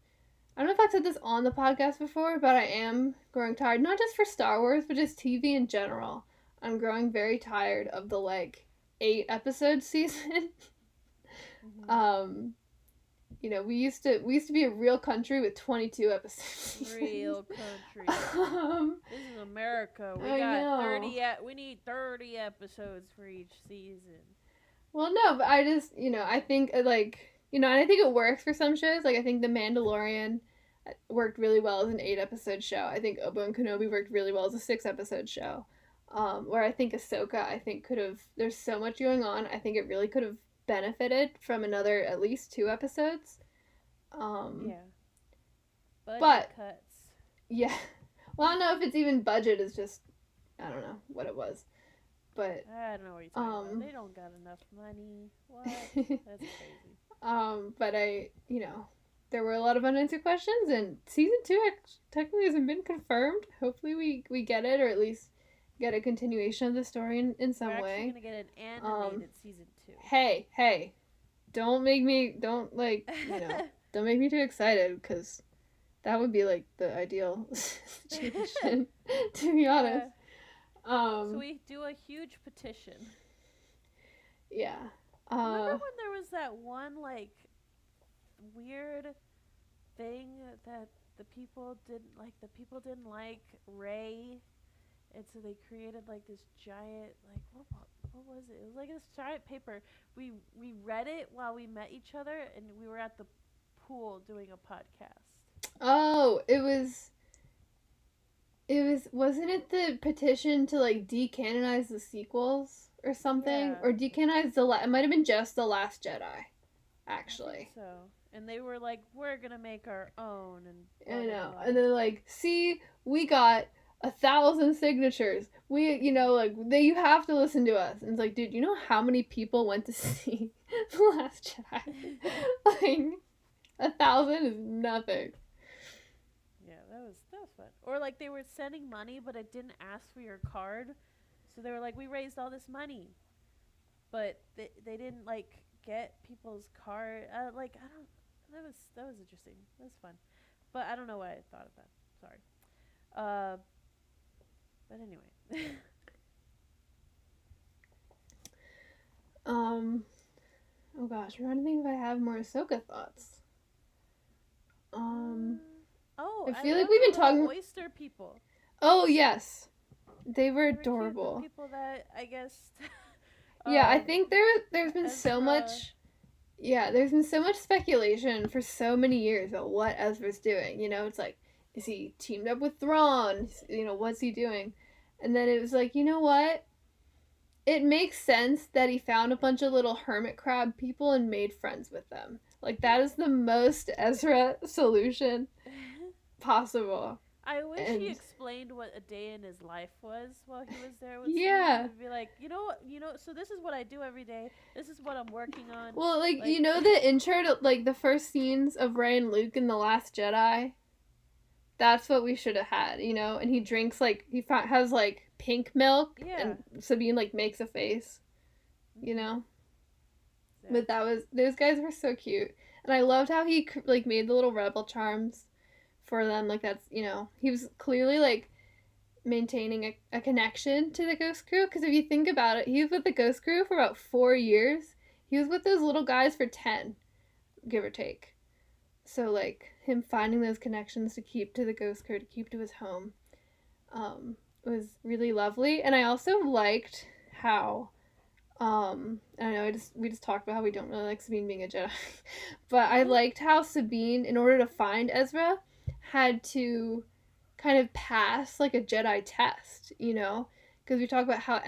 I don't know if I've said this on the podcast before, but I am growing tired, not just for Star Wars, but just TV in general. I'm growing very tired of the 8 episode season. We used to be a real country with 22 episodes. Real country. This is America. We need 30 episodes for each season. Well, no, but I just, I think and I think it works for some shows. I think The Mandalorian worked really well as an 8 episode show. I think Obi-Wan Kenobi worked really well as a 6 episode show. Where I think Ahsoka, there's so much going on. I think it really could have benefited from another at least 2 episodes. But cuts. Yeah. Well, I don't know if it's even budget. It's just, I don't know what it was. But I don't know what you're talking about. They don't got enough money. What? That's crazy. But there were a lot of unanswered questions, and season 2 technically hasn't been confirmed. Hopefully we get it, or at least get a continuation of the story in some way. We're actually gonna get an animated season 2. Hey, don't make me don't make me too excited, because that would be the ideal situation, to be honest. So we do a huge petition. Yeah. Remember when there was that one weird thing that the people didn't like Ray, and so they created this giant what was it? It was this giant paper. We read it while we met each other, and we were at the pool doing a podcast. Oh, wasn't it the petition to decanonize the sequels or something? Or decanonize it might have been just The Last Jedi, actually. So, and they were we're gonna make our own, and I know. And then see, we got 1,000 signatures. You have to listen to us. And it's dude, you know how many people went to see The Last Jedi? 1,000 is nothing. Yeah, that was fun. Or they were sending money, but it didn't ask for your card, so they were we raised all this money, but they didn't get people's card. That was interesting. That was fun, but I don't know why I thought of that. Sorry. But anyway. Oh gosh, I'm trying to think if I have more Ahsoka thoughts. I feel we've been talking oyster people. Oh yes, they were adorable. The people that I guess. Yeah, I think there's been so much. Yeah, there's been so much speculation for so many years about what Ezra's doing. It's is he teamed up with Thrawn? What's he doing? And then it was you know what? It makes sense that he found a bunch of little hermit crab people and made friends with them. That is the most Ezra solution possible. I wish he explained what a day in his life was while he was there with Steve. He'd be so this is what I do every day. This is what I'm working on. Well, the intro to, the first scenes of Rey and Luke in The Last Jedi? That's what we should have had, And he drinks, he has, pink milk. Yeah. And Sabine, makes a face, Yeah. But those guys were so cute. And I loved how he, made the little rebel charms for them. Like, that's, he was clearly, like, maintaining a connection to the Ghost Crew. Because if you think about it, he was with the Ghost Crew for about 4 years. He was with those little guys for 10, give or take. So, like, him finding those connections to keep to the Ghost Crew, to keep to his home, was really lovely. And I also liked how, I don't know, we just talked about how we don't really like Sabine being a Jedi. But I liked how Sabine, in order to find Ezra, had to kind of pass, like, a Jedi test, Because we talk about how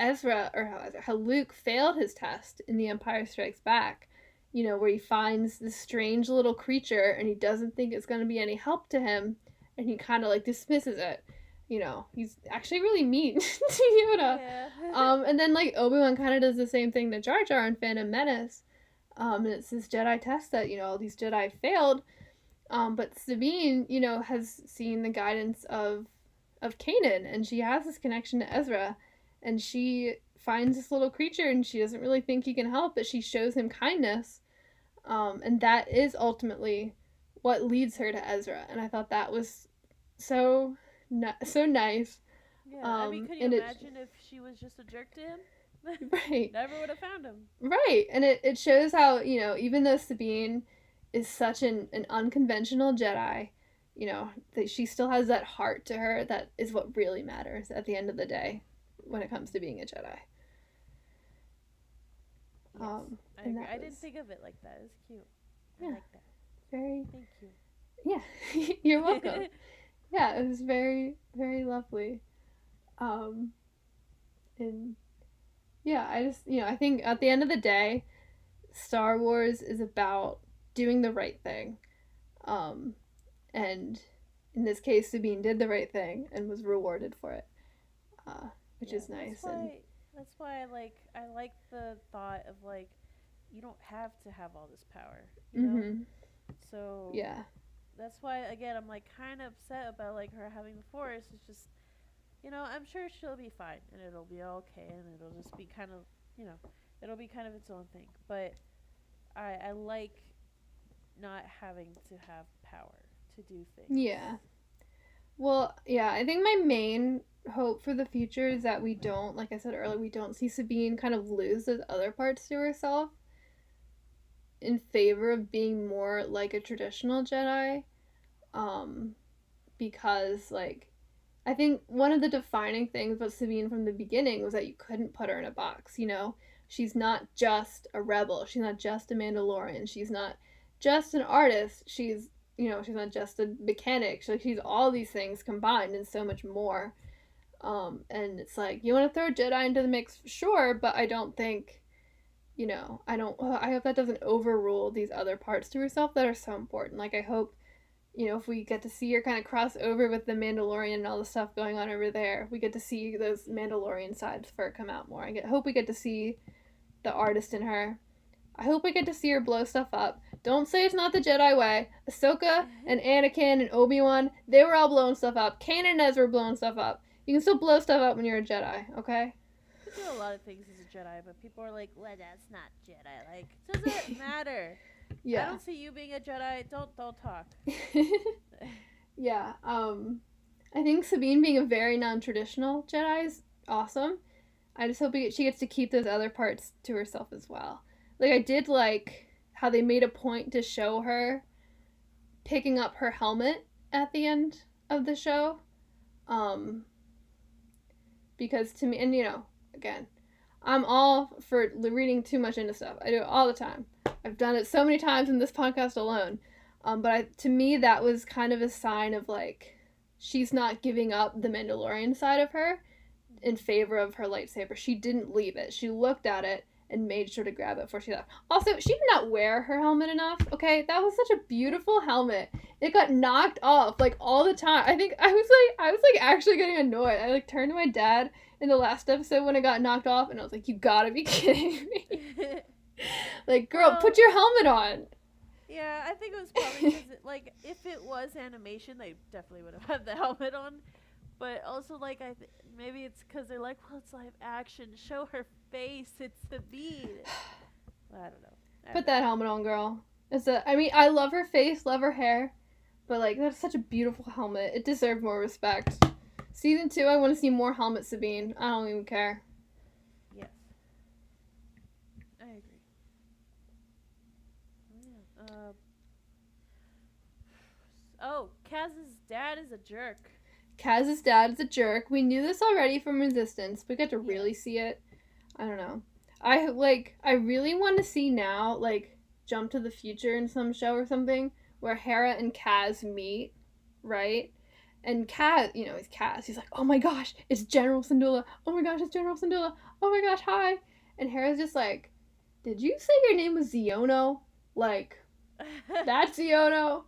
how Luke failed his test in The Empire Strikes Back, where he finds this strange little creature and he doesn't think it's going to be any help to him, and he kind of, like, dismisses it. He's actually really mean to Yoda. Yeah. And then, like, Obi-Wan kind of does the same thing to Jar Jar in Phantom Menace. And it's this Jedi test that, all these Jedi failed. But Sabine, has seen the guidance of Kanan, and she has this connection to Ezra, and she finds this little creature, and she doesn't really think he can help, but she shows him kindness. And that is ultimately what leads her to Ezra. And I thought that was so nice. Yeah, I mean, could you imagine if she was just a jerk to him? Right. Never would have found him. Right. And it shows how, even though Sabine is such an unconventional Jedi, that she still has that heart to her that is what really matters at the end of the day when it comes to being a Jedi. Yes, I agree. I didn't think of it like that. It's cute. Yeah, I like that. Very. Thank you. Yeah, you're welcome. Yeah, it was very, very lovely. And yeah, I just, I think at the end of the day, Star Wars is about doing the right thing. And in this case, Sabine did the right thing and was rewarded for it, which is nice. That's why I like the thought of, like, you don't have to have all this power, you know? So yeah, that's why, again, I'm, like, kind of upset about, like, her having the Force. It's just, I'm sure she'll be fine and it'll be okay and it'll just be kind of, it'll be kind of its own thing. But I like not having to have power to do things. Yeah. Well, yeah, I think my main hope for the future is that we don't, like I said earlier, we don't see Sabine kind of lose those other parts to herself in favor of being more like a traditional Jedi. Because, like, I think one of the defining things about Sabine from the beginning was that you couldn't put her in a box, She's not just a rebel. She's not just a Mandalorian. She's not just an artist. She's not just a mechanic. She's all these things combined and so much more. And it's like, you want to throw a Jedi into the mix, sure, but I don't think, I hope that doesn't overrule these other parts to herself that are so important. Like, I hope, if we get to see her kind of cross over with the Mandalorian and all the stuff going on over there, we get to see those Mandalorian sides for her come out more. I hope we get to see the artist in her. I hope we get to see her blow stuff up. Don't say it's not the Jedi way. Ahsoka and Anakin and Obi-Wan, they were all blowing stuff up. Kanan and Ezra were blowing stuff up. You can still blow stuff up when you're a Jedi, okay? You can do a lot of things as a Jedi, but people are like, well, that's not Jedi. Like, does it matter? Yeah. I don't see you being a Jedi. Don't talk. Yeah. I think Sabine being a very non-traditional Jedi is awesome. I just hope she gets to keep those other parts to herself as well. Like, I did like how they made a point to show her picking up her helmet at the end of the show. Because to me, and again, I'm all for reading too much into stuff. I do it all the time. I've done it so many times in this podcast alone. But to me, that was kind of a sign of, like, she's not giving up the Mandalorian side of her in favor of her lightsaber. She didn't leave it. She looked at it and made sure to grab it before she left. Also, she did not wear her helmet enough, okay? That was such a beautiful helmet. It got knocked off, like, all the time. I think I was actually getting annoyed. I, like, turned to my dad in the last episode when it got knocked off, and I was like, you gotta be kidding me. Like, girl, put your helmet on. Yeah, I think it was probably because, like, if it was animation, they definitely would have had the helmet on. But also, like, maybe it's because they're like, well, it's live action. Show her face. It's the bead. I don't know. Put that helmet on, girl. I mean, I love her face, love her hair, But, like, that's such a beautiful helmet. It deserved more respect. Season 2, I want to see more helmet Sabine. I don't even care. Yes. I agree. Oh, yeah. Oh, Kaz's dad is a jerk. Kaz's dad is a jerk. We knew this already from Resistance. We got to really see it. I don't know. I really want to see now, like, Jump to the Future in some show or something, where Hera and Kaz meet, right? And Kaz, you know, he's Kaz. He's like, oh my gosh, it's General Syndulla. Oh my gosh, it's General Syndulla. Oh my gosh, hi. And Hera's just like, did you say your name was Ziono? Like, that's Ziono?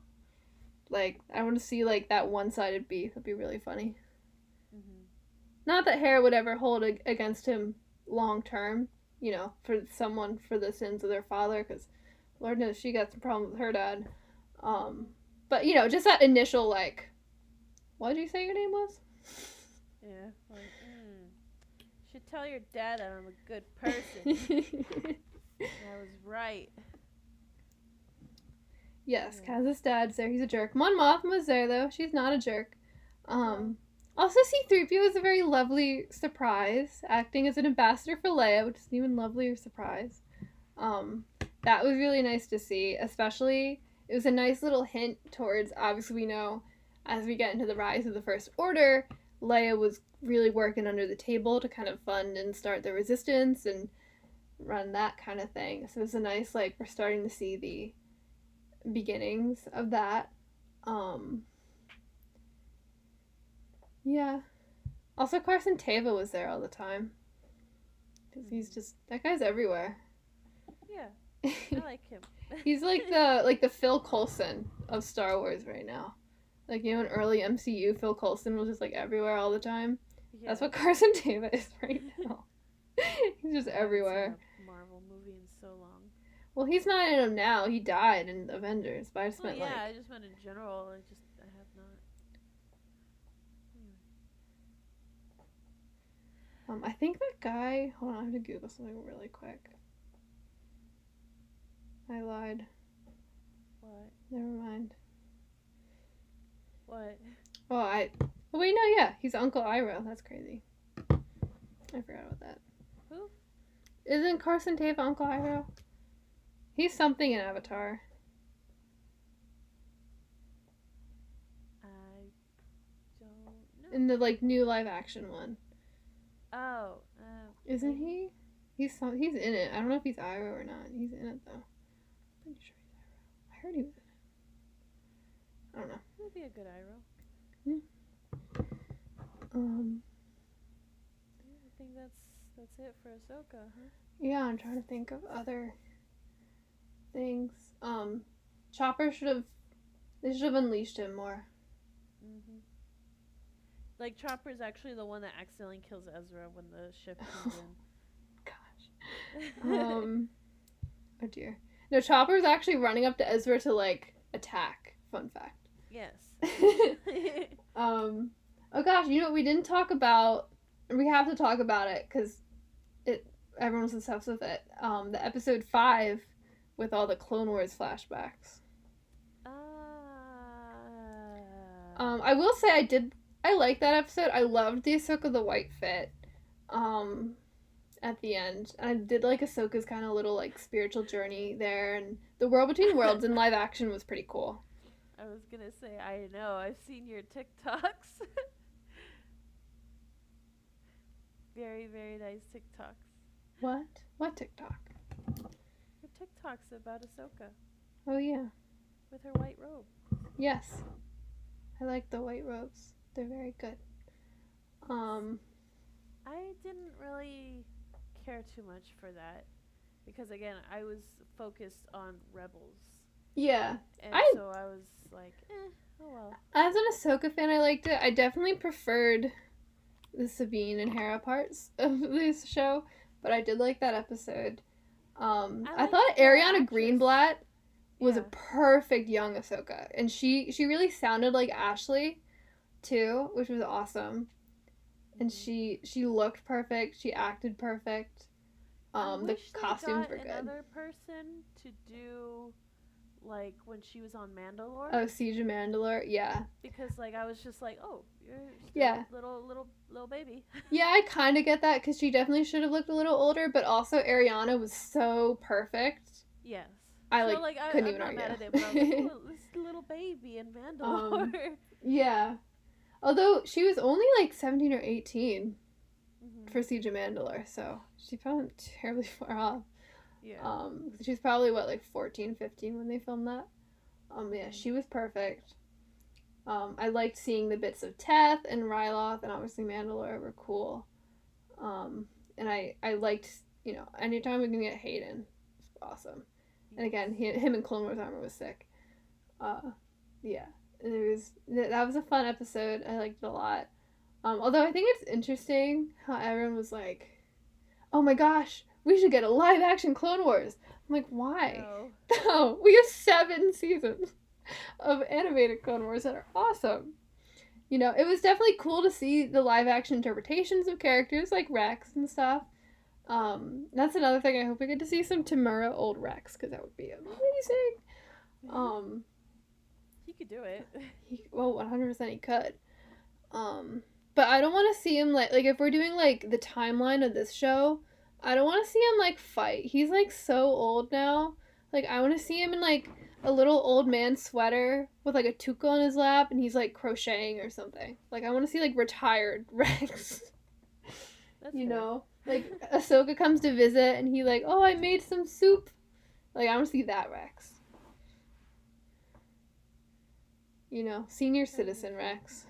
Like, I want to see, like, that one-sided beef. That'd be really funny. Mm-hmm. Not that Hera would ever hold against him long-term, you know, for someone for the sins of their father, because Lord knows she got some problems with her dad. But, you know, just that initial, like, what did you say your name was? Yeah. Like, should tell your dad that I'm a good person. I was right. Yes, Yeah. Kaz's dad's there. He's a jerk. Mon Mothma's there, though. She's not a jerk. Also, C-3PO is a very lovely surprise, acting as an ambassador for Leia, which is an even lovelier surprise. That was really nice to see, especially, it was a nice little hint towards, obviously we know, as we get into the rise of the First Order, Leia was really working under the table to kind of fund and start the Resistance and run that kind of thing. So it was a nice, like, we're starting to see the beginnings of that. Yeah. Also, Carson Teva was there all the time. Because he's just, that guy's everywhere. Yeah, I like him. He's like the Phil Coulson of Star Wars right now. Like, you know, in early MCU, Phil Coulson was just like everywhere all the time. Yeah. That's what Carson Teva is right now. He's just everywhere. A Marvel movie in so long. Well, he's not in them now. He died in Avengers, but I just meant I just meant in general. I have not. I think that guy. Hold on, I have to Google something really quick. I lied. What? Never mind. What? Oh, wait, no, yeah. He's Uncle Iroh. That's crazy. I forgot about that. Who? Isn't Carson Teva Uncle Iroh? He's something in Avatar. I don't know. In the, like, new live action one. Oh. Isn't he? He's in it. I don't know if he's Iroh or not. He's in it, though. I'm pretty sure he's Iroh. I heard he was in it. I don't know. He would be a good Iroh. I think that's it for Ahsoka, huh? Yeah, I'm trying to think of other things. Chopper they should have unleashed him more. Mm-hmm. Like, Chopper's actually the one that accidentally kills Ezra when the ship comes in. Gosh. Oh dear. No, Chopper's actually running up to Ezra to, like, attack. Fun fact. Yes. Oh gosh, you know what we didn't talk about? We have to talk about it because everyone was obsessed with it. The episode 5 with all the Clone Wars flashbacks. I will say I liked that episode. I loved the Ahsoka the white fit. At the end. And I did like Ahsoka's kind of little, like, spiritual journey there, and the World Between Worlds in live action was pretty cool. I was gonna say, I know, I've seen your TikToks. Very, very nice TikToks. What TikTok? Your TikToks about Ahsoka. Oh yeah. With her white robe. Yes. I like the white robes. They're very good. I didn't really care too much for that. Because again, I was focused on Rebels. Yeah. And so I was like, oh well. As an Ahsoka fan, I liked it. I definitely preferred the Sabine and Hera parts of this show, but I did like that episode. I thought Ariana Greenblatt was a perfect young Ahsoka, and she really sounded like Ashley too, which was awesome. And she looked perfect. She acted perfect. The costumes were good. Another person to do like when she was on Mandalore. Oh, Siege of Mandalore, yeah. Because like I was just like, oh, you're still Yeah. little baby. Yeah, I kind of get that because she definitely should have looked a little older, but also Ariana was so perfect. Yes. I So like like couldn't I'm even not argue. mad at it, but I was like, oh, this little baby in Mandalore. Yeah. Although she was only like 17 or 18 Mm-hmm. for Siege of Mandalore, so she found terribly far off. Yeah. She was probably what, like 14, 15 when they filmed that. Yeah, she was perfect. I liked seeing the bits of Teth and Ryloth and obviously Mandalore were cool. And I liked, anytime we can get Hayden, it's awesome. And again, him in Clone Wars armor was sick. Yeah, and that was a fun episode. I liked it a lot. Although I think it's interesting how everyone was like, "Oh my gosh, we should get a live action Clone Wars." I'm like, why? No, we have 7 seasons of animated Clone Wars that are awesome. It was definitely cool to see the live action interpretations of characters like Rex and stuff. That's another thing. I hope we get to see some Tamura old Rex because that would be amazing. He could do it. 100% he could. But I don't want to see him like if we're doing like the timeline of this show, I don't want to see him like fight. He's like so old now. Like I want to see him in like a little old man sweater with like a tuque on his lap and he's like crocheting or something. Like I want to see like retired Rex. That's you fair. know, like Ahsoka comes to visit and he like, "Oh, I made some soup." Like I want to see that Rex. Senior citizen Rex.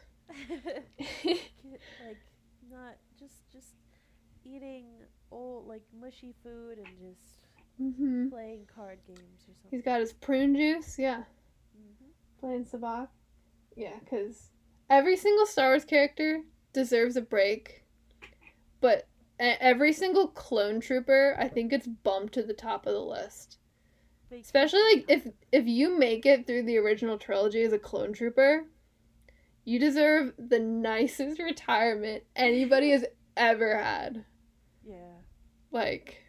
Like not just eating old like mushy food and just playing card games or something. He's got his prune juice, yeah. Playing sabacc. Yeah, because every single Star Wars character deserves a break, but every single clone trooper, I think it's bumped to the top of the list. Especially like if you make it through the original trilogy as a clone trooper, you deserve the nicest retirement anybody has ever had. Yeah. Like,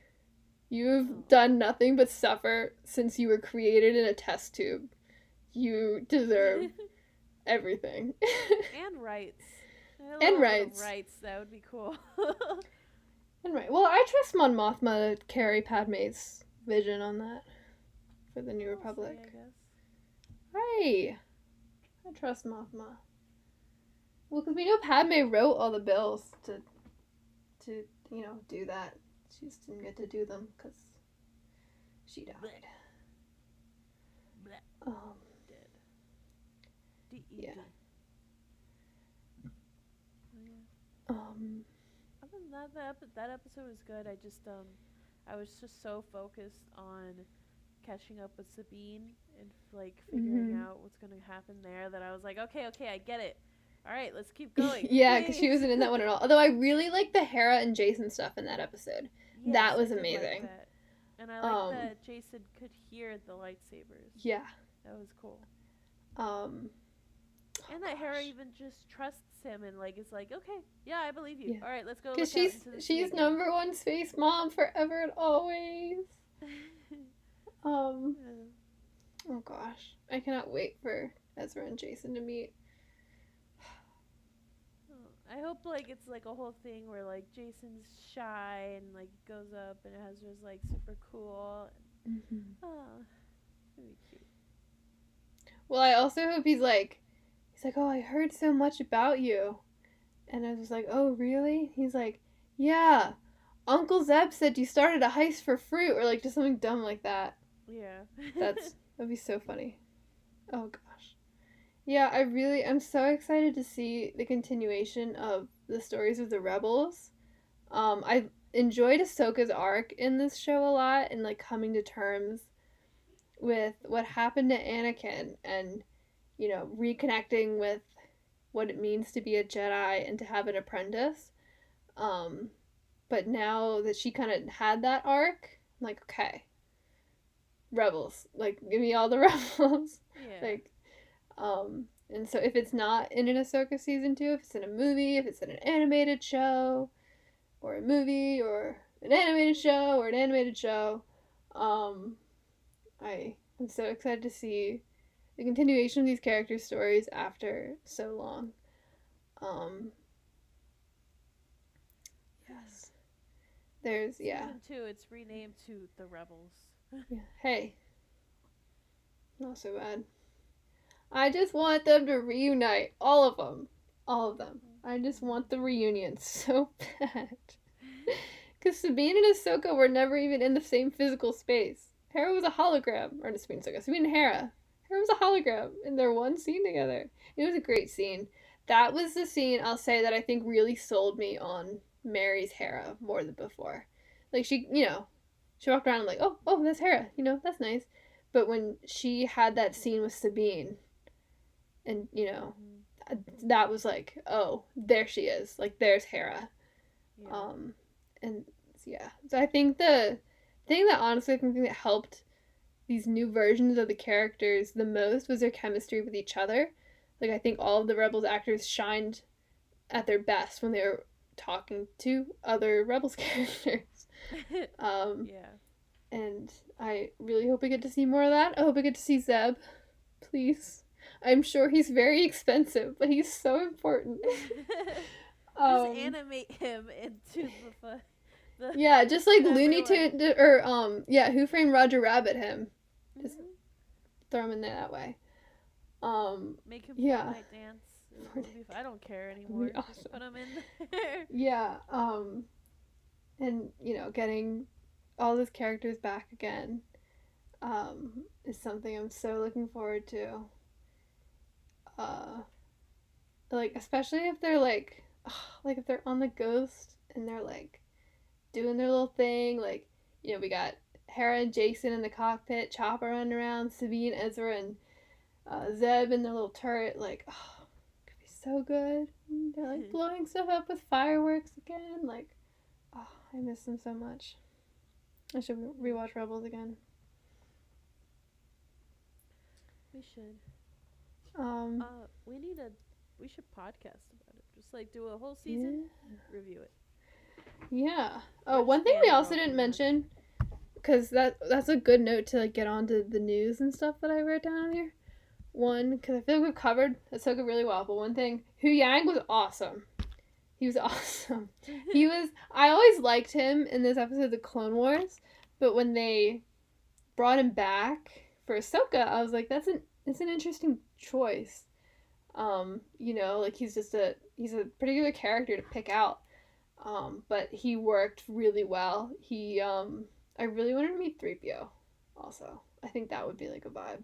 you've done nothing but suffer since you were created in a test tube. You deserve everything. And rights. And rights. Rights, that would be cool. And right. Well, I trust Mon Mothma to carry Padme's vision on that for the New Republic. I guess. Right. I trust Mothma. Well, because we know Padme wrote all the bills to do that. She just didn't get to do them because she died. Dead. D-E-D. Yeah. Other than that episode was good. I was just so focused on catching up with Sabine and like figuring out what's gonna happen there that I was like, okay, I get it. All right, let's keep going. Yeah, because she wasn't in that one at all. Although I really liked the Hera and Jason stuff in that episode. Yes, that was I did amazing. like that. And I like that Jason could hear the lightsabers. Yeah. That was cool. And that Hera even just trusts him and like is like, okay, yeah, I believe you. Yeah. All right, let's go. Because she's number one space mom forever and always. Oh gosh, I cannot wait for Ezra and Jason to meet. I hope like it's like a whole thing where like Jason's shy and like goes up and Ezra's like super cool. Oh, that'd be cute. Well, I also hope he's like, oh, I heard so much about you. And I was like, oh, really? He's like, yeah, Uncle Zeb said you started a heist for fruit or like just something dumb like that. Yeah. That'd be so funny. Oh, gosh. Yeah, I'm so excited to see the continuation of the stories of the rebels. I enjoyed Ahsoka's arc in this show a lot and like coming to terms with what happened to Anakin and reconnecting with what it means to be a Jedi and to have an apprentice. But now that she kind of had that arc, I'm like, okay, rebels, like give me all the rebels. Yeah. Like, and so if it's not in an Ahsoka season 2, if it's in a movie, if it's in an animated show, or a movie, or an animated show, or an animated show, I'm so excited to see the continuation of these characters' stories after so long. Yes. There's, yeah. Season 2, it's renamed to The Rebels. Yeah. Hey. Not so bad. I just want them to reunite. All of them. All of them. I just want the reunion so bad. Because Sabine and Ahsoka were never even in the same physical space. Hera was a hologram. Or Sabine and Ahsoka. Sabine and Hera. Hera was a hologram in their one scene together. It was a great scene. That was the scene, I'll say, that I think really sold me on Mary's Hera more than before. Like, she, she walked around like, oh, that's Hera. That's nice. But when she had that scene with Sabine, and, that was like, oh, there she is. Like, there's Hera. Yeah. And yeah, so I think the thing that honestly I think that helped these new versions of the characters the most was their chemistry with each other. Like, I think all of the Rebels actors shined at their best when they were talking to other Rebels characters. Yeah. And I really hope we get to see more of that. I hope we get to see Zeb, please. I'm sure he's very expensive, but he's so important. Just animate him into the Yeah, just like Looney everyone. Tune or Who Framed Roger Rabbit him. Just throw him in there that way. Make him Yeah. Fortnite dance. I don't care anymore. Awesome. Just put him in there. Yeah, and getting all those characters back again is something I'm so looking forward to. Like, especially if they're like if they're on the Ghost and they're like doing their little thing, like, we got Hera and Jason in the cockpit, Chopper running around, Sabine, Ezra, and Zeb in their little turret, like, oh, it could be so good. They're like blowing stuff up with fireworks again, like, oh, I miss them so much. I should rewatch Rebels again. We should. Um, We should podcast about it. Just like do a whole season, review it. Yeah. Oh, one thing we also didn't mention, because that's a good note to like get onto the news and stuff that I wrote down here. One, because I feel like we've covered Ahsoka really well, but one thing, Hu Yang was awesome. He was awesome. I always liked him in this episode of Clone Wars, but when they brought him back for Ahsoka, I was like, it's an interesting choice. Like he's a particular character to pick out. But he worked really well. I really wanted to meet 3PO also. I think that would be like a vibe.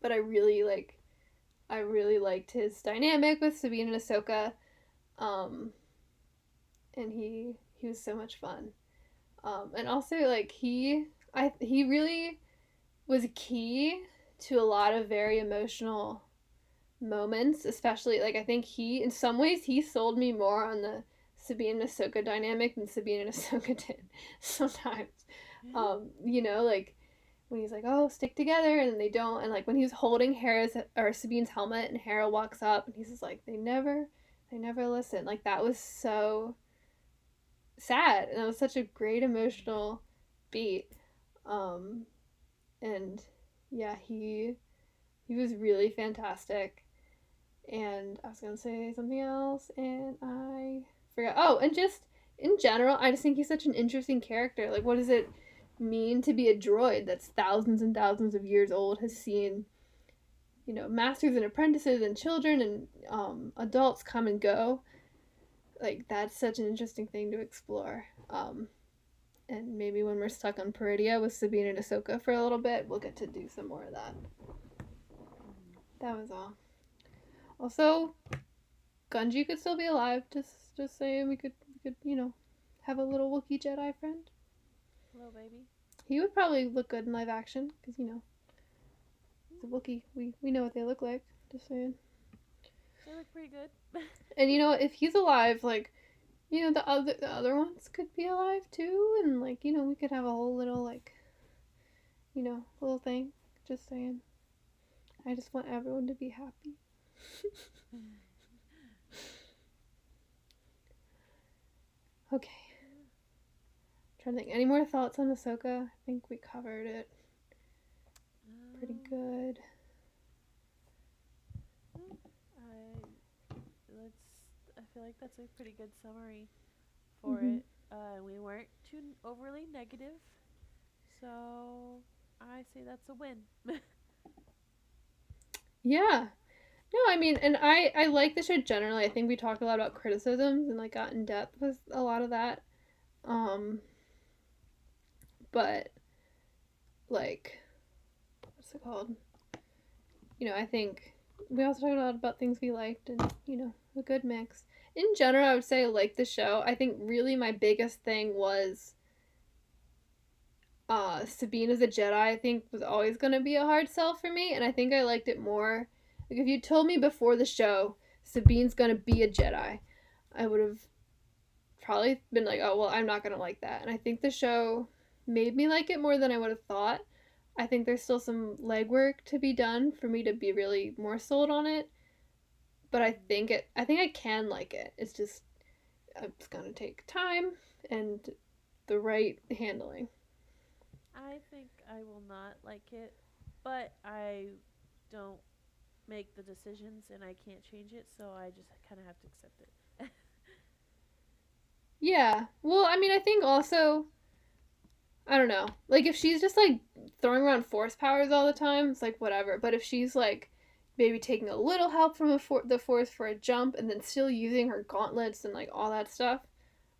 But I really liked his dynamic with Sabine and Ahsoka. And he was so much fun. And also like he really was key to a lot of very emotional moments, especially like I think in some ways he sold me more on the Sabine and Ahsoka dynamic than Sabine and Ahsoka did sometimes. Like when he's like, oh, stick together, and then they don't, and like when he was holding Sabine's helmet and Hera walks up and he's just like, they never listen. Like that was so sad, and it was such a great emotional beat. And yeah, he was really fantastic. And I was gonna say something else, and I forgot. Oh, and just in general, I just think he's such an interesting character. Like, what does it mean to be a droid that's thousands and thousands of years old, has seen, masters and apprentices and children and adults come and go? Like, that's such an interesting thing to explore. And maybe when we're stuck on Peridia with Sabine and Ahsoka for a little bit, we'll get to do some more of that. That was all. Also, Gunji could still be alive. Just saying, we could have a little Wookiee Jedi friend. Hello, baby. He would probably look good in live action because it's a Wookiee. We know what they look like. Just saying. They look pretty good. And if he's alive, like, the other ones could be alive too, and like, we could have a whole little like, little thing. Just saying. I just want everyone to be happy. Okay. I'm trying to think. Any more thoughts on Ahsoka? I think we covered it. pretty good. I feel like that's a pretty good summary for Mhm. it. We weren't too overly negative, so I say that's a win. Yeah. No, I mean, and I like the show generally. I think we talked a lot about criticisms and like got in depth with a lot of that. Um, but like, what's it called? I think we also talked a lot about things we liked and a good mix. In general, I would say I like the show. I think really my biggest thing was Sabine as a Jedi. I think was always gonna be a hard sell for me, and I think I liked it more. Like if you told me before the show Sabine's gonna be a Jedi, I would have probably been like, oh well, I'm not gonna like that. And I think the show made me like it more than I would have thought. I think there's still some legwork to be done for me to be really more sold on it. But I think I can like it. It's gonna take time and the right handling. I think I will not like it, but I don't make the decisions and I can't change it, so I just kind of have to accept it. Yeah. Well, I mean, I think also I don't know. Like if she's just like throwing around force powers all the time, it's like whatever. But if she's like maybe taking a little help from the force for a jump and then still using her gauntlets and like all that stuff,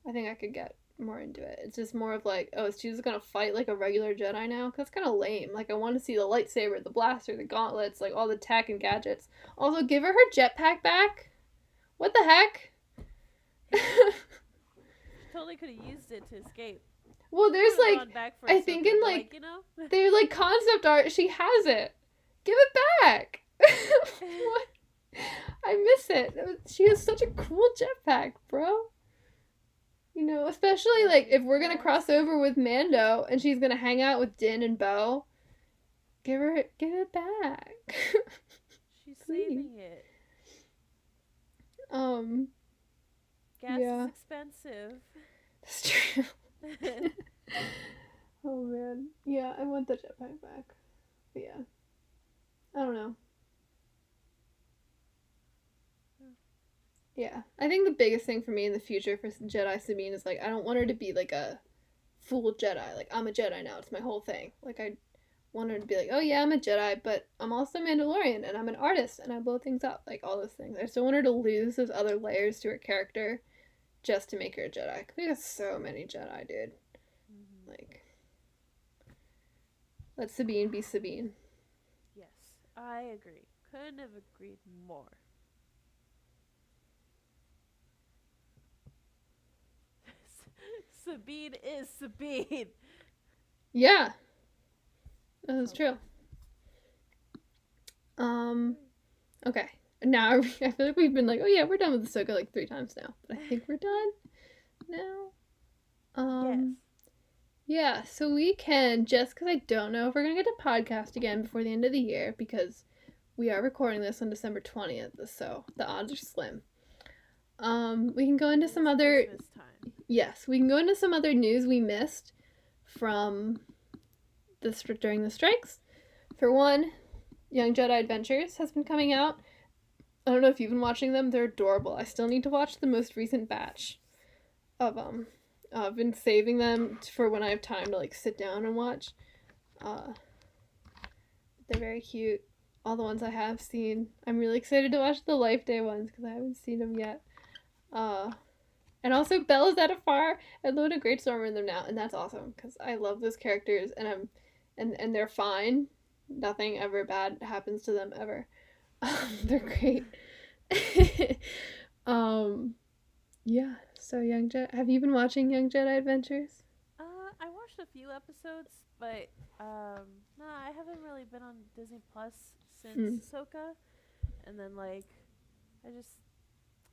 I think I could get more into it. It's just more of like, oh, she's gonna fight like a regular Jedi now? That's kind of lame. Like I want to see the lightsaber, the blaster, the gauntlets, like all the tech and gadgets. Also, give her jetpack back. What the heck? Totally could have used it to escape. Well, there's Could've like gone back for I Ahsoka, think in but, like you know. they're like concept art. She has it. Give it back. What? I miss it. She has such a cool jetpack, bro. Especially like if we're gonna cross over with Mando and she's gonna hang out with Din and Bo, give it back. She's Please. saving it. Gas Yeah. is expensive. That's true. Oh man. Yeah, I want the jetpack back. But yeah. I don't know. Yeah. I think the biggest thing for me in the future for Jedi Sabine is like I don't want her to be like a full Jedi. Like I'm a Jedi now. It's my whole thing. Like I want her to be like, oh yeah, I'm a Jedi, but I'm also Mandalorian and I'm an artist and I blow things up. Like all those things. I just don't want her to lose those other layers to her character just to make her a Jedi. We got so many Jedi, dude. Mm-hmm. Like, let Sabine be Sabine. Yes, I agree. Couldn't have agreed more. Sabine is Sabine. Yeah, that's true. Okay. Now I feel like we've been like, oh yeah, we're done with Ahsoka like 3 times now, but I think we're done now. Yes. Yeah, so we can, just because I don't know if we're going to get to podcast again before the end of the year, because we are recording this on December 20th, so the odds are slim. We can go into some other... Christmas time. Yes, we can go into some other news we missed from during the strikes. For one, Young Jedi Adventures has been coming out. I don't know if you've been watching them. They're adorable. I still need to watch the most recent batch of them. I've been saving them for when I have time to like sit down and watch. They're very cute. All the ones I have seen. I'm really excited to watch the Life Day ones because I haven't seen them yet. And also Bella's at a far and Luna Greatstorm are in them now, and that's awesome because I love those characters and and they're fine. Nothing ever bad happens to them ever. They're great. Yeah. So Young Jedi, have you been watching Young Jedi Adventures? I watched a few episodes, but no, I haven't really been on Disney Plus since Ahsoka, and then like, I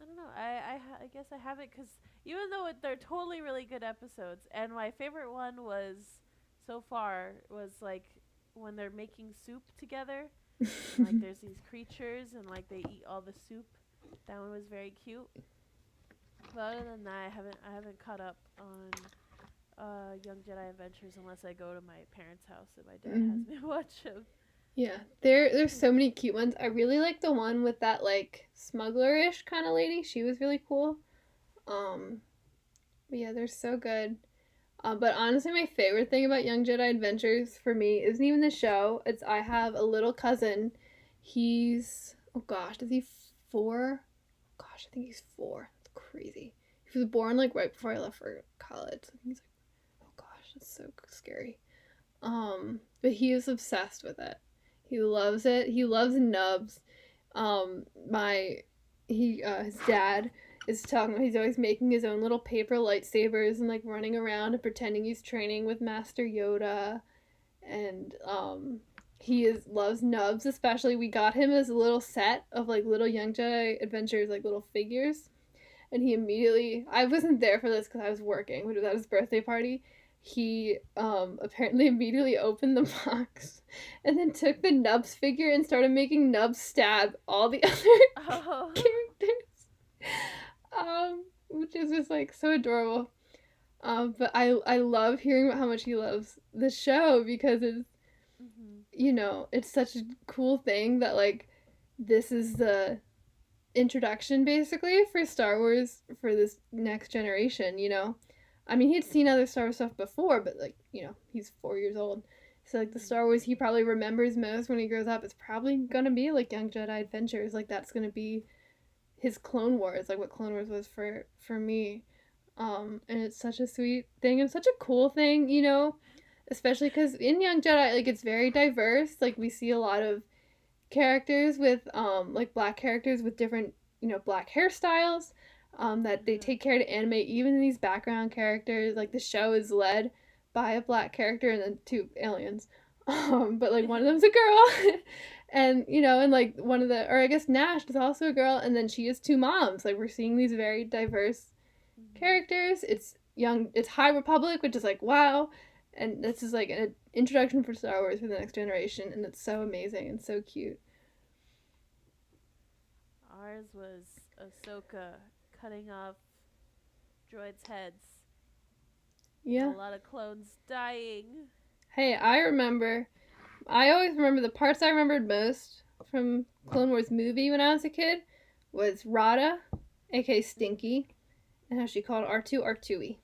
don't know. I guess I haven't because even though they're totally really good episodes, and my favorite one was so far was like when they're making soup together. And, like there's these creatures and like they eat all the soup. That one was very cute. But other than that, I haven't caught up on Young Jedi Adventures unless I go to my parents' house and my dad has me watch them. Yeah, there's so many cute ones. I really like the one with that like smuggler-ish kind of lady. She was really cool. Um, but yeah, they're so good. But honestly, my favorite thing about Young Jedi Adventures for me isn't even the show. It's I have a little cousin. He's oh gosh, is he 4? Gosh, I think he's 4. It's crazy. He was born like right before I left for college. I think he's like, oh gosh, that's so scary. But he is obsessed with it. He loves it. He loves nubs. My his dad is talking. He's always making his own little paper lightsabers and like running around and pretending he's training with Master Yoda. And he is loves nubs especially. We got him as a little set of like little Young Jedi Adventures like little figures, and he immediately I wasn't there for this because I was working, but it was at his birthday party. He apparently immediately opened the box and then took the Nubs figure and started making Nubs stab all the other Oh. characters, which is just like so adorable. But I love hearing about how much he loves the show because it's it's such a cool thing that like this is the introduction basically for Star Wars for this next generation. I mean, he'd seen other Star Wars stuff before, but like, he's 4 years old. So like the Star Wars he probably remembers most when he grows up is probably gonna be like Young Jedi Adventures. Like that's gonna be his Clone Wars, like what Clone Wars was for me. And it's such a sweet thing and such a cool thing. Especially because in Young Jedi, like it's very diverse. Like we see a lot of characters with like black characters with different black hairstyles that they take care to animate even these background characters. Like the show is led by a black character and then 2 aliens, but like one of them's a girl. And like one of the or I guess Nash is also a girl, and then she has 2 moms. Like we're seeing these very diverse characters. It's High Republic, which is like wow, and this is like an introduction for Star Wars for the next generation, and it's so amazing and so cute. Ours was Ahsoka cutting off droids' heads. Yeah. A lot of clones dying. Hey, I always remember the parts I remembered most from Clone Wars movie when I was a kid was Rada, aka Stinky, and how she called R2 R2E. Stinky.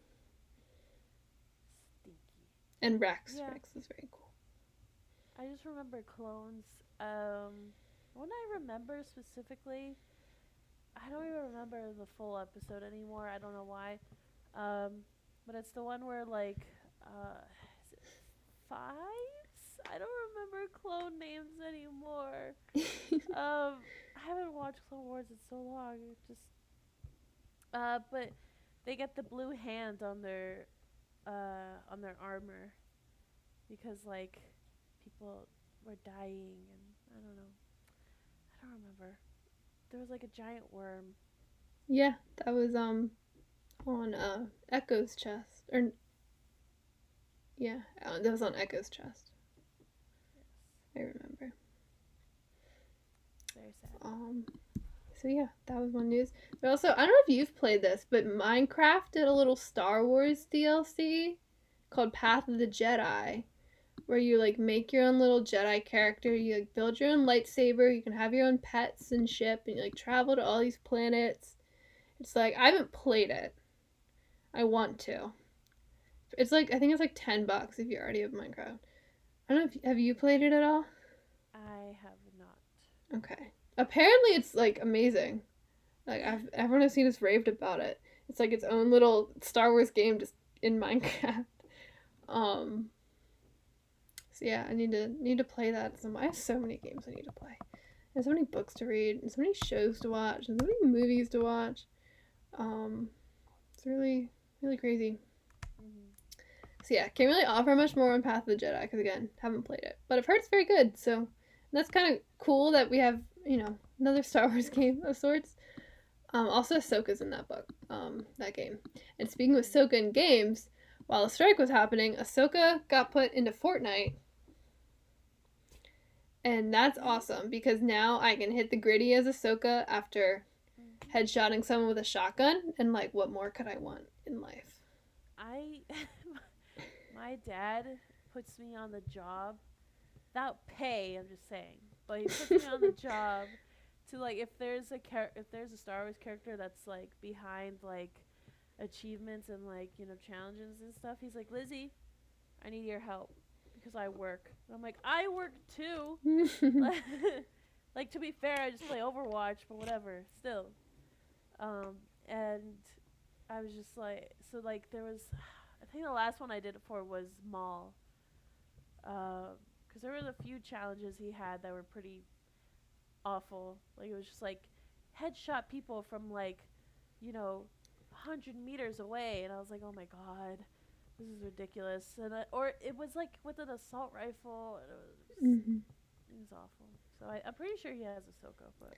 And Rex. Yeah. Rex is very cool. I just remember clones. When I remember specifically, I don't even remember the full episode anymore. I don't know why. But it's the one where like, is it Fives? I don't remember clone names anymore. I haven't watched Clone Wars in so long. It just, but they get the blue hand on their armor because like people were dying and I don't know. I don't remember. There was like a giant worm. Yeah, that was on Echo's chest. Or yeah, that was on Echo's chest. Yes. I remember. Very sad. So yeah, that was one news. But also, I don't know if you've played this, but Minecraft did a little Star Wars DLC called Path of the Jedi, where you like make your own little Jedi character. You like build your own lightsaber. You can have your own pets and ship, and you like travel to all these planets. It's like I haven't played it. I want to. It's like I think it's like $10 if you already have Minecraft. I don't know if have you played it at all? I have not. Okay. Apparently it's like amazing. Like everyone I've seen has raved about it. It's like its own little Star Wars game just in Minecraft. Um so yeah, I need to play that. I have so many games I need to play. And so many books to read, and so many shows to watch, and so many movies to watch. It's really, really crazy. So yeah, can't really offer much more on Path of the Jedi because again, haven't played it, but I've heard it's very good. So that's kind of cool that we have another Star Wars game of sorts. Also, Ahsoka's in that book, that game. And speaking of Ahsoka in games, while the strike was happening, Ahsoka got put into Fortnite. And that's awesome because now I can hit the gritty as Ahsoka after headshotting someone with a shotgun. And like, what more could I want in life? My dad puts me on the job without pay. I'm just saying, but he puts me on the job to like if there's a Star Wars character that's like behind like achievements and like challenges and stuff. He's like, Lizzie, I need your help because I work. And I'm like, I work too. Like to be fair, I just play Overwatch, but whatever. Still, and I was just like, so like there was, I think the last one I did it for was Maul. Because there was a few challenges he had that were pretty awful. Like it was just like headshot people from like, 100 meters away, and I was like, oh my god, this is ridiculous. And or it was like with an assault rifle, and it was awful. So I'm pretty sure he has Ahsoka, but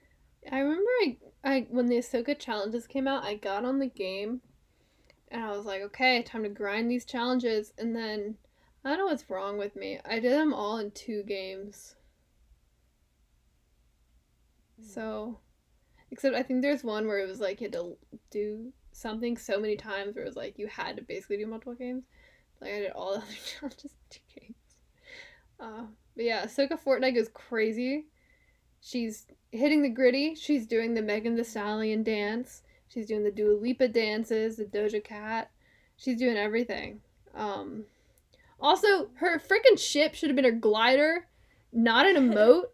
I remember I when the Ahsoka challenges came out, I got on the game and I was like, okay, time to grind these challenges. And then I don't know what's wrong with me. I did them all in 2 games. So, except I think there's one where it was like you had to do something so many times where it was like you had to basically do multiple games. Like I did all the other challenges in 2 games. But yeah, Ahsoka Fortnite goes crazy. She's hitting the gritty. She's doing the Megan Thee Stallion dance. She's doing the Dua Lipa dances, the Doja Cat. She's doing everything. Also, her freaking ship should have been her glider, not an emote.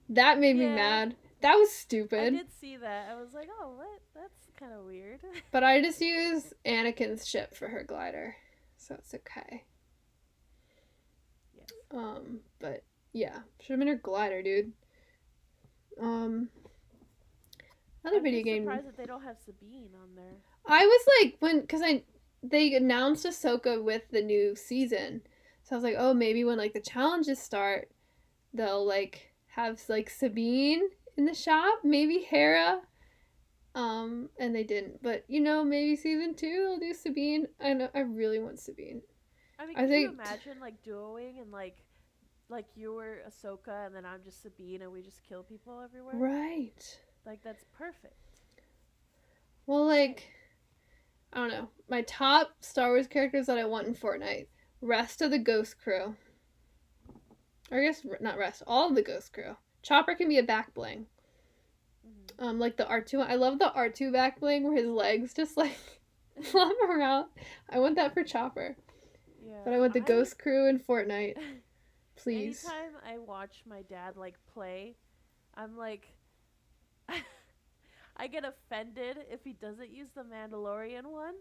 That made me mad. That was stupid. I did see that. I was like, oh, what? That's kind of weird. But I just use Anakin's ship for her glider, so it's okay. Yes. But yeah, should have been her glider, dude. Another video game. I'm surprised that they don't have Sabine on there. I was like, they announced Ahsoka with the new season, so I was like, oh, maybe when like the challenges start, they'll like have like Sabine in the shop, maybe Hera. And they didn't, but maybe season 2 they'll do Sabine. I know, I really want Sabine. I mean, can you imagine like duoing and like you were Ahsoka and then I'm just Sabine and we just kill people everywhere? Right. Like that's perfect. Well, like, I don't know. My top Star Wars characters that I want in Fortnite. Rest of the Ghost Crew. Or I guess not rest. All of the Ghost Crew. Chopper can be a back bling. Like the R2 one. I love the R2 back bling where his legs just like flop around. I want that for Chopper. Yeah. But I want the Ghost Crew in Fortnite. Please. Anytime I watch my dad like play, I'm like I get offended if he doesn't use the Mandalorian one,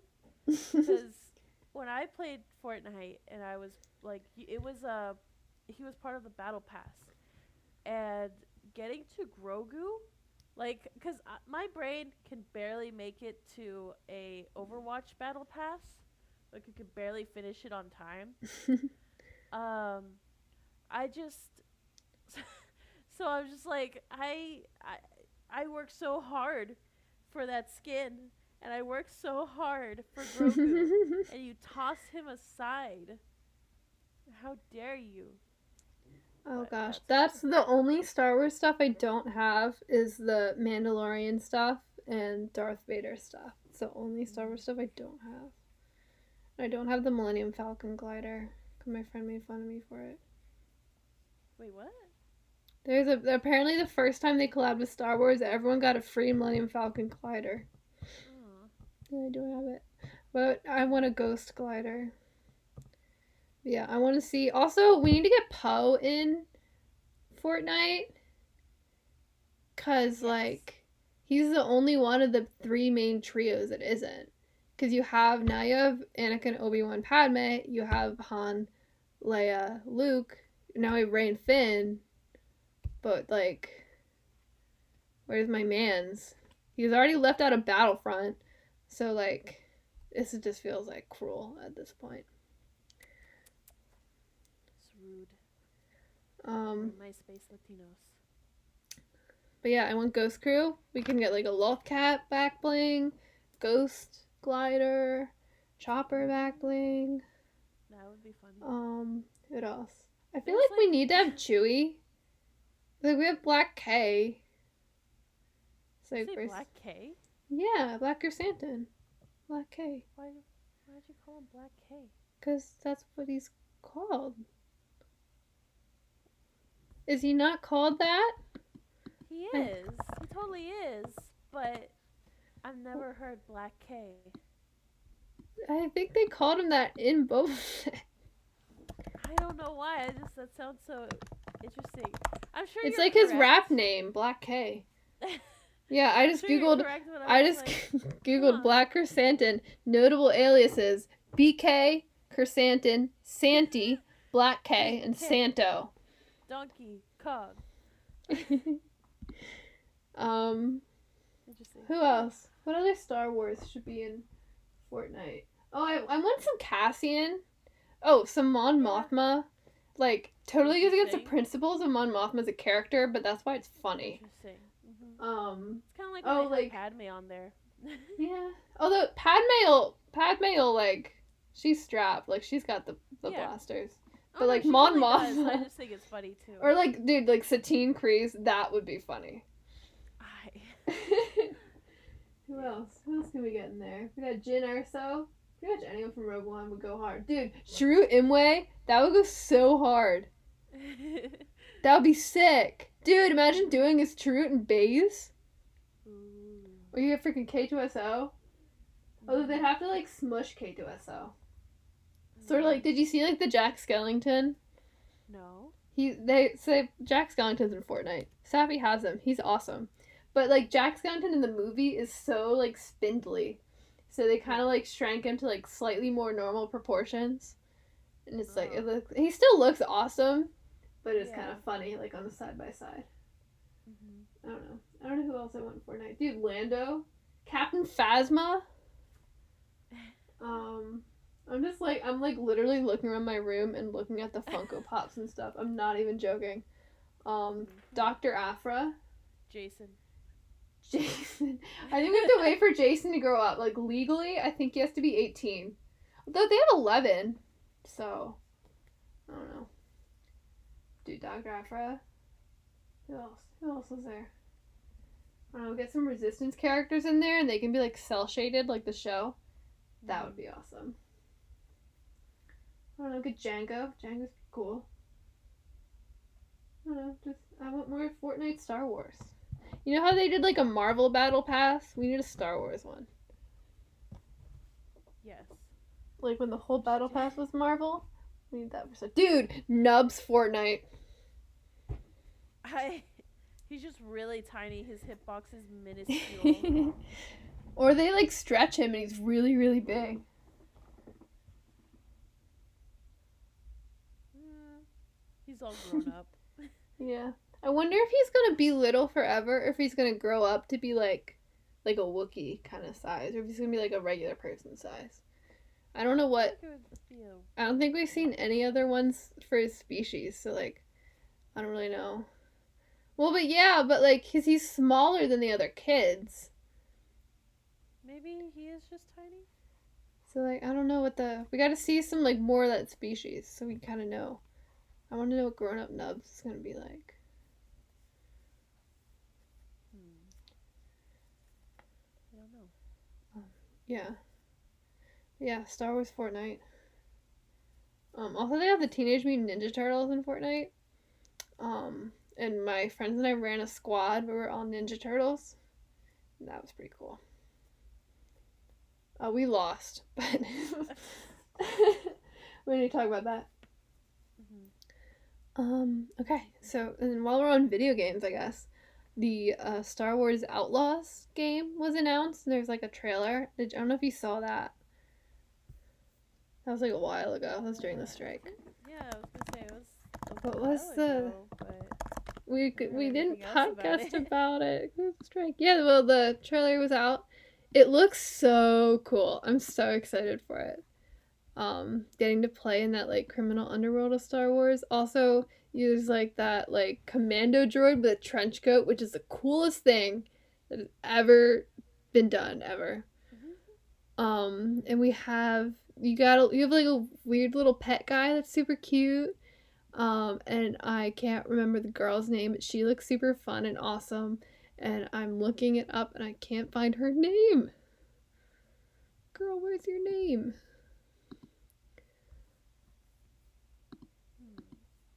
because when I played Fortnite and I was like, he was part of the battle pass, and getting to Grogu, like, because my brain can barely make it to a Overwatch battle pass, like it could barely finish it on time. I just so I'm just like I work so hard for that skin, and I work so hard for Grogu, and you toss him aside. How dare you? Oh But gosh, that's the only Star Wars stuff I don't have is the Mandalorian stuff and Darth Vader stuff. It's the only Star Wars stuff I don't have. I don't have the Millennium Falcon glider because my friend made fun of me for it. Wait, what? There's apparently the first time they collabed with Star Wars, everyone got a free Millennium Falcon glider. Yeah, I do have it, but I want a Ghost glider. Yeah, I want to see. Also, we need to get Poe in Fortnite, cause like he's the only one of the 3 main trios that isn't. Cause you have Anakin, Obi-Wan, Padme. You have Han, Leia, Luke. Now we have Rey and Finn. But like, where's my mans? He's already left out of Battlefront, so like, this just feels like cruel at this point. It's rude. MySpace Latinos. But yeah, I want Ghost Crew. We can get like a Lothcat back bling, Ghost glider, Chopper back bling. That would be fun. What else? I feel like we need to have Chewie. Like we have Black K. So you say Black K? Yeah, Black Chrysanthemum. Black K. Why'd you call him Black K? Because that's what he's called. Is he not called that? He is. He totally is. But I've never heard Black K. I think they called him that in Boba Fett. I don't know why. That sounds so interesting. I'm sure It's you're like correct. his rap name, Black K. Yeah, I just I'm sure you're googled. correct, but I was just like, googled huh. Black Chrysanthemum notable aliases: BK, Chrysanthemum, Santy, Black K, and K. Santo. Donkey Kong. Interesting. Who else? What other Star Wars should be in Fortnite? Oh, I want some Cassian. Oh, some Mon Mothma. Like, totally goes against the Interesting. principles of Mon Mothma as a character, but that's why it's funny. Interesting. Mm-hmm. It's kind of like oh, when they like have Padme on there. yeah. Although Padme, like, she's strapped. Like, she's got the Yeah. blasters. Oh, But no, like she Mon totally does. Mothma, I just think it's funny too. or like, dude, like Satine Kryze, that would be funny. Who else? Who else can we get in there? We got Jyn Erso. Pretty much anyone from Rogue One would go hard. Dude, Shrew Imwe, that would go so hard. That would be sick. Dude, imagine doing his Chirrut and Baze. Or you get freaking K2SO. Although they'd have to like smush K2SO. Sort of like, did you see like the Jack Skellington? No. They say Jack Skellington's in Fortnite. Sappy has him. He's awesome. But like Jack Skellington in the movie is so like spindly. So they kind of like shrank him to like slightly more normal proportions. And it's like, he still looks awesome, but it's kind of funny like on the side by side. I don't know. I don't know who else I want in Fortnite. Dude, Lando. Captain Phasma. I'm like literally looking around my room and looking at the Funko Pops and stuff. I'm not even joking. Dr. Aphra. Jason. I think we have to wait for Jason to grow up. Like legally, I think he has to be 18. Although they have 11. So, I don't know. Dude, Dr. Aphra. Who else? Who else was there? I don't know, get some Resistance characters in there and they can be like cell shaded like the show. That would be awesome. I don't know, get Django. Django's cool. I don't know, I want more Fortnite Star Wars. You know how they did like a Marvel Battle Pass? We need a Star Wars one. Yes. Like when the whole Battle Pass was Marvel? We need that for stuff. Dude, Nubs Fortnite. He's just really tiny. His hitbox is minuscule. Or they like stretch him and he's really, really big. He's all grown up. Yeah. I wonder if he's gonna be little forever or if he's gonna grow up to be like a Wookiee kind of size, or if he's gonna be like a regular person size. I don't know what. I don't think we've seen any other ones for his species, so like, I don't really know. Well, but yeah, but like, he's smaller than the other kids. Maybe he is just tiny. So like, I don't know what we got to see some like more of that species, so we kind of know. I want to know what grown up Nubs is gonna be like. I don't know. Yeah, Star Wars Fortnite. Also they have the Teenage Mutant Ninja Turtles in Fortnite. And my friends and I ran a squad where we were all Ninja Turtles. And that was pretty cool. We lost, but we need to talk about that. Okay, so and while we're on video games, I guess the Star Wars Outlaws game was announced. There's like a trailer. I don't know if you saw that. That was like a while ago. That was during the strike. Yeah, I was gonna say it was. What was the? We didn't podcast about it. It was a strike. Yeah, well the trailer was out. It looks so cool. I'm so excited for it. Getting to play in that like criminal underworld of Star Wars. Also, there's like that like commando droid with a trench coat, which is the coolest thing that has ever been done ever. And we have you have like a weird little pet guy that's super cute. And I can't remember the girl's name, but she looks super fun and awesome. And I'm looking it up and I can't find her name. Girl, where's your name?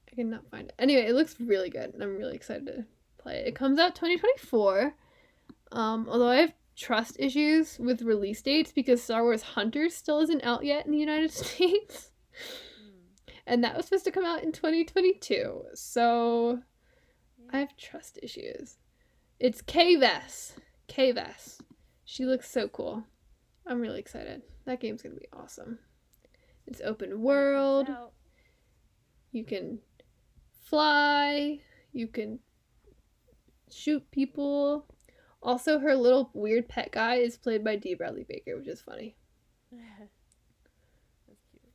I cannot find it. Anyway, it looks really good, and I'm really excited to play it. It comes out 2024. Although I have trust issues with release dates because Star Wars Hunters still isn't out yet in the United States. And that was supposed to come out in 2022. So I have trust issues. It's K-Vess. K-Vess. She looks so cool. I'm really excited. That game's going to be awesome. It's open world. You can fly. You can shoot people. Also, her little weird pet guy is played by D. Bradley Baker, which is funny. That's cute.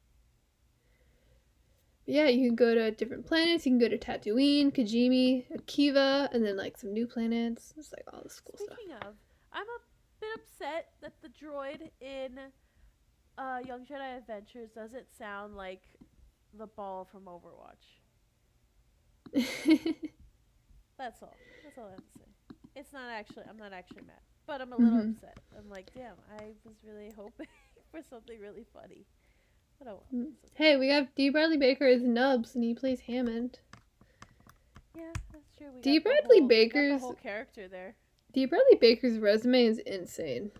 But yeah, you can go to different planets. You can go to Tatooine, Kijimi, Akiva, and then like some new planets. It's like all this cool stuff. Speaking of, I'm a bit upset that the droid in Young Jedi Adventures doesn't sound like the ball from Overwatch. That's all. That's all I have to say. I'm not actually mad, but I'm a little upset. I'm like, damn, I was really hoping for something really funny. But oh well. Okay. Hey, we have D. Bradley Baker as Nubs, and he plays Hammond. Yeah, that's true. D. Bradley We got Baker's the whole character there. D. Bradley Baker's resume is insane.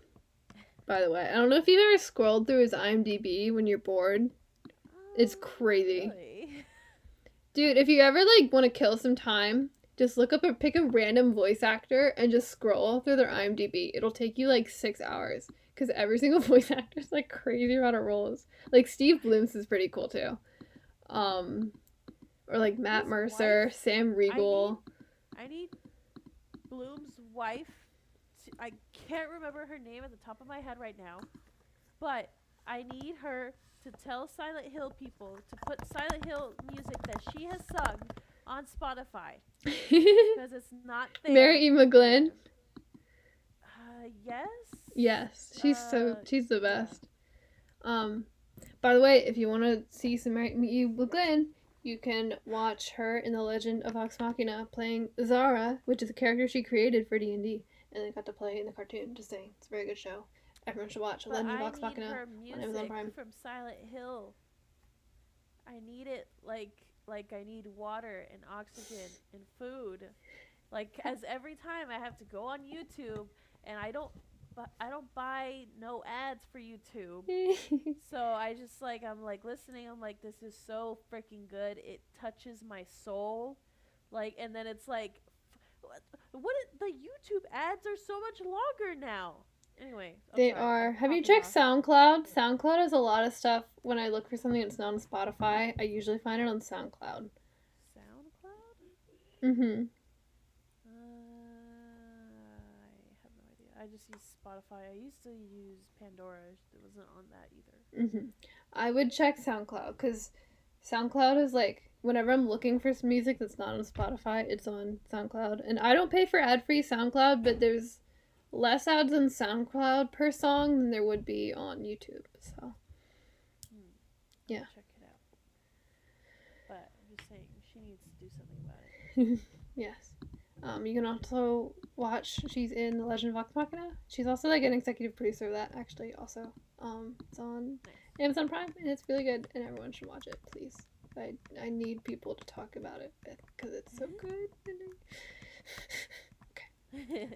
By the way, I don't know if you've ever scrolled through his IMDb when you're bored. It's crazy. Really? Dude, if you ever like want to kill some time, just pick a random voice actor and just scroll through their IMDb. It'll take you like 6 hours because every single voice actor is like crazy amount of roles. Like Steve Blooms is pretty cool too. Or like Matt Mercer, Sam Riegel. I need Bloom's wife. I can't remember her name at the top of my head right now, but I need her to tell Silent Hill people to put Silent Hill music that she has sung on Spotify because it's not there. Mary E. McGlynn. Yes. Yes, she's the best. By the way, if you want to see some Mary E. McGlynn, you can watch her in The Legend of Vox Machina playing Zara, which is a character she created for D&D, and they got to play in the cartoon. Just saying, it's a very good show. Everyone should watch Legend of Vox Machina on Amazon Prime. From Silent Hill. I need it like I need water and oxygen and food. Like as every time I have to go on YouTube and I don't buy no ads for YouTube. So I just I'm listening. I'm like, this is so freaking good. It touches my soul. And then it's like, the YouTube ads are so much longer now. Anyway, they are. Have you checked SoundCloud? SoundCloud has a lot of stuff. When I look for something that's not on Spotify, I usually find it on SoundCloud. SoundCloud? Mm-hmm. I have no idea. I just use Spotify. I used to use Pandora. It wasn't on that either. Mm-hmm. I would check SoundCloud because SoundCloud is whenever I'm looking for some music that's not on Spotify, it's on SoundCloud. And I don't pay for ad-free SoundCloud, but there's less ads on SoundCloud per song than there would be on YouTube. So, yeah. Check it out. But I'm just saying, she needs to do something about it. Yes. You can also watch. She's in The Legend of Vox Machina. She's also an executive producer of that. Actually, also, it's on Amazon Prime, and it's really good, and everyone should watch it, please. I need people to talk about it because it's so good. Okay.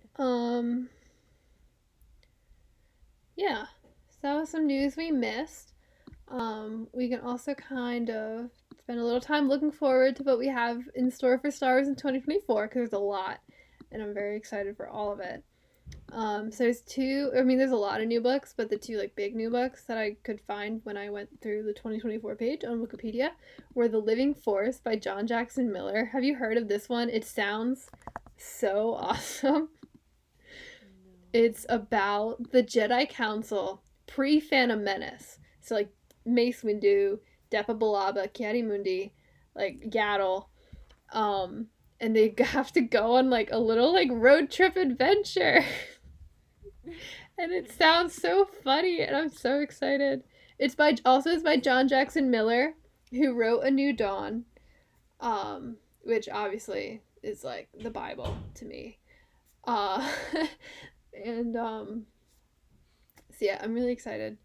Yeah, so that was some news we missed. We can also kind of spend a little time looking forward to what we have in store for Star Wars in 2024 because there's a lot, and I'm very excited for all of it. So there's there's a lot of new books, but the two big new books that I could find when I went through the 2024 page on Wikipedia were The Living Force by John Jackson Miller. Have you heard of this one? It sounds so awesome. It's about the Jedi Council pre-Phantom Menace. So Mace Windu, Depa Billaba, Ki-Adi-Mundi, Yaddle, and they have to go on a little road trip adventure. And it sounds so funny, and I'm so excited. It's by John Jackson Miller, who wrote A New Dawn, which obviously is the Bible to me. And so yeah, I'm really excited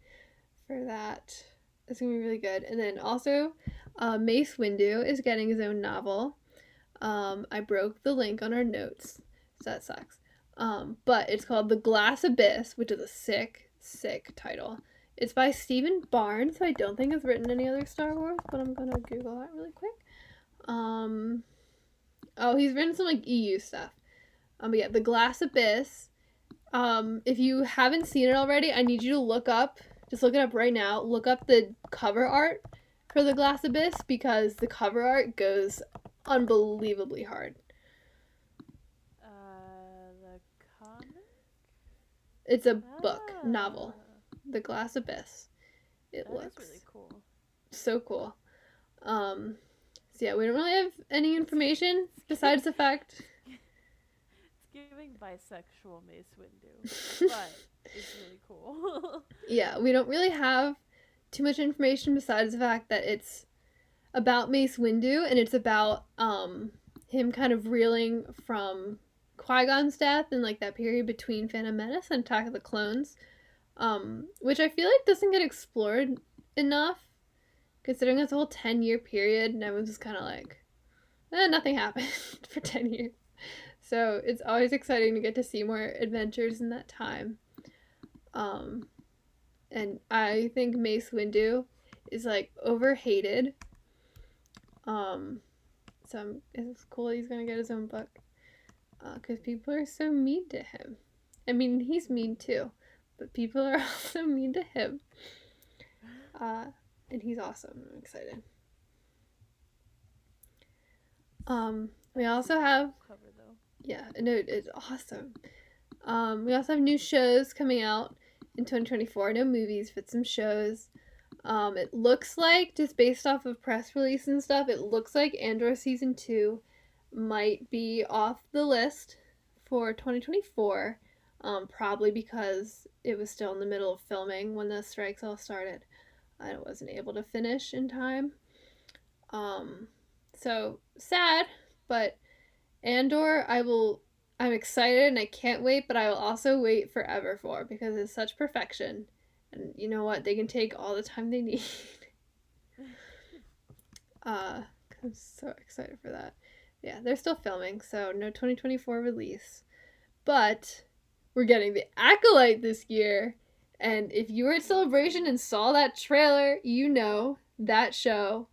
for that. It's gonna be really good. And then also Mace Windu is getting his own novel. I broke the link on our notes, so that sucks. But it's called The Glass Abyss, which is a sick, sick title. It's by Stephen Barnes, who I don't think has written any other Star Wars, but I'm gonna Google that really quick. Oh, he's written some like EU stuff. But yeah, The Glass Abyss. If you haven't seen it already, I need you to just look it up right now. Look up the cover art for The Glass Abyss because the cover art goes unbelievably hard. The comic? It's a book, novel. The Glass Abyss. It That looks is really cool. so cool. So yeah, we don't really have any information besides the fact It's giving bisexual Mace Windu, but it's really cool. yeah, we don't really have too much information besides the fact that it's about Mace Windu and it's about him kind of reeling from Qui-Gon's death and like that period between Phantom Menace and Attack of the Clones, which I feel like doesn't get explored enough considering it's a whole 10-year period and everyone's just kind of like, nothing happened for 10 years. So it's always exciting to get to see more adventures in that time. And I think Mace Windu is like overhated. So it's cool he's gonna get his own book. Because people are so mean to him. I mean, he's mean too, but people are also mean to him. And he's awesome. I'm excited. We also have Cover though. yeah, no, it's awesome. We also have new shows coming out in 2024. No movies, but some shows. It looks like, just based off of press release and stuff, it looks like Andor Season 2 might be off the list for 2024. Probably because it was still in the middle of filming when the strikes all started. I wasn't able to finish in time. So sad, but Andor, I'm excited and I can't wait, but I will also wait forever for because it's such perfection. And you know what? They can take all the time they need. I'm so excited for that. Yeah, they're still filming, so no 2024 release. But we're getting the Acolyte this year. And if you were at Celebration and saw that trailer, you know that show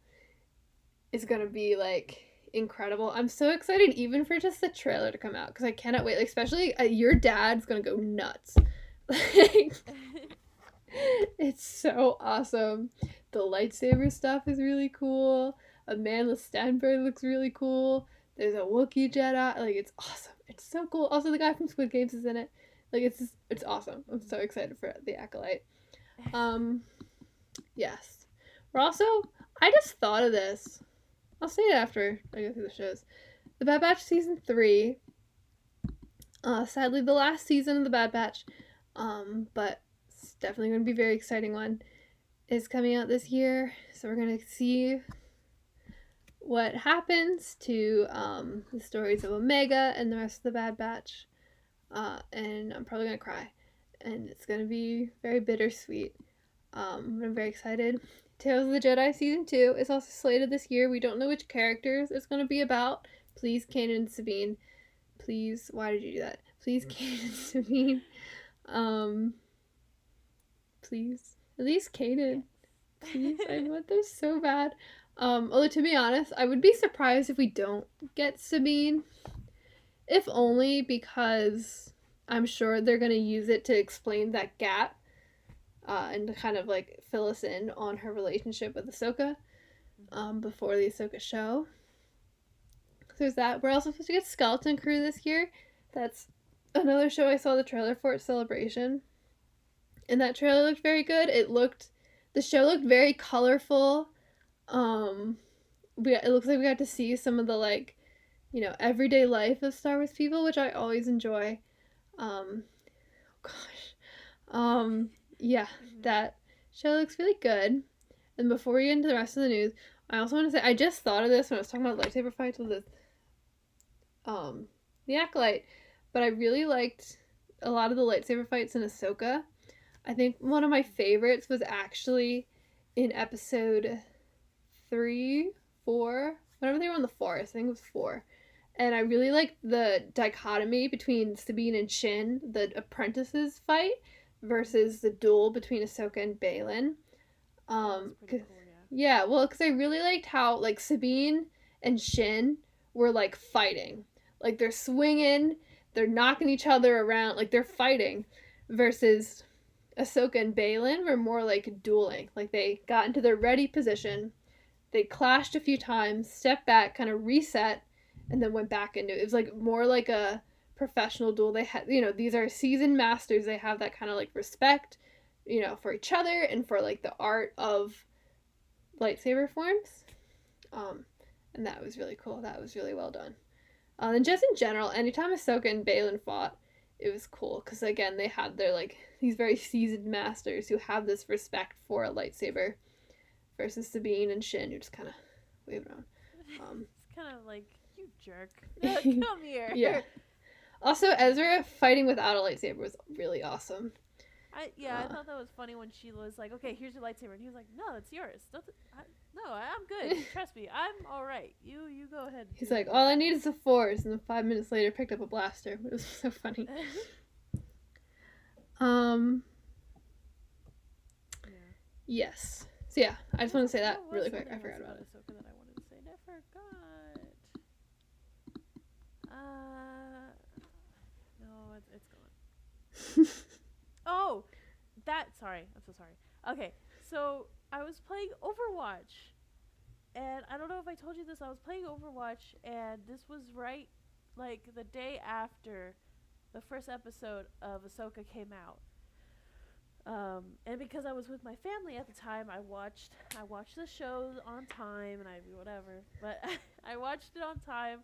is going to be like incredible. I'm so excited even for just the trailer to come out because I cannot wait. Like, especially your dad's going to go nuts. Like, it's so awesome. The lightsaber stuff is really cool. Amanda Stenberg looks really cool. There's a Wookiee Jedi. Like, it's awesome. It's so cool. Also, the guy from Squid Games is in it. Like, it's awesome. I'm so excited for the Acolyte. Yes. We're also, I just thought of this. I'll say it after I go through the shows. The Bad Batch Season 3. Sadly, the last season of the Bad Batch. But it's definitely going to be a very exciting one. Is coming out this year. So we're going to see what happens to the stories of Omega and the rest of the Bad Batch. And I'm probably going to cry. And it's going to be very bittersweet. I'm very excited. Tales of the Jedi Season 2 is also slated this year. We don't know which characters it's going to be about. Please, Kanan and Sabine. Please, why did you do that? Please, Kanan and Sabine. Please. At least Kanan. Please, I want them so bad. Although, to be honest, I would be surprised if we don't get Sabine. If only because I'm sure they're going to use it to explain that gap. And to kind of like fill us in on her relationship with Ahsoka before the Ahsoka show. So there's that. We're also supposed to get Skeleton Crew this year. That's another show I saw the trailer for at Celebration. And that trailer looked very good. The show looked very colorful. It looks like we got to see some of the like, you know, everyday life of Star Wars people, which I always enjoy. Yeah, that show looks really good. And before we get into the rest of the news, I also want to say I just thought of this when I was talking about lightsaber fights with the Acolyte, but I really liked a lot of the lightsaber fights in Ahsoka. I think one of my favorites was actually in episode 3, 4, whenever they were on the forest. I think it was 4. And I really liked the dichotomy between Sabine and Shin, the apprentices fight, versus the duel between Ahsoka and Baylan. That's pretty cool, yeah. Yeah, well, because I really liked how, like, Sabine and Shin were, like, fighting. Like, they're swinging, they're knocking each other around, like, they're fighting. Versus Ahsoka and Baylan were more, like, dueling. Like, they got into their ready position, they clashed a few times, stepped back, kind of reset, and then went back into it. It was, like, more like a professional duel. They had, these are seasoned masters. They have that kind of, like, respect, for each other and for, like, the art of lightsaber forms. And that was really cool. That was really well done. And just in general, anytime Ahsoka and Baylan fought, it was cool because again they had their like these very seasoned masters who have this respect for a lightsaber, versus Sabine and Shin who just kind of wave around. It's kind of like, you jerk. Come here. Yeah. Also, Ezra fighting without a lightsaber was really awesome. I thought that was funny when she was like, okay, here's your lightsaber. And he was like, no, it's yours. I'm good. Trust me. I'm all right. You go ahead. He's like, all I need is the Force. And then 5 minutes later picked up a blaster. It was so funny. Yeah. Yes. So yeah, I just want to say that What really was quick. something I forgot else about it. Ahsoka that I wanted to say. And I forgot. No, it's gone. Oh, sorry. I'm so sorry. Okay, so I was playing Overwatch. And I don't know if I told you this. I was playing Overwatch, and this was right, like, the day after the first episode of Ahsoka came out. And because I was with my family at the time, I watched the show on time, and whatever. But I watched it on time,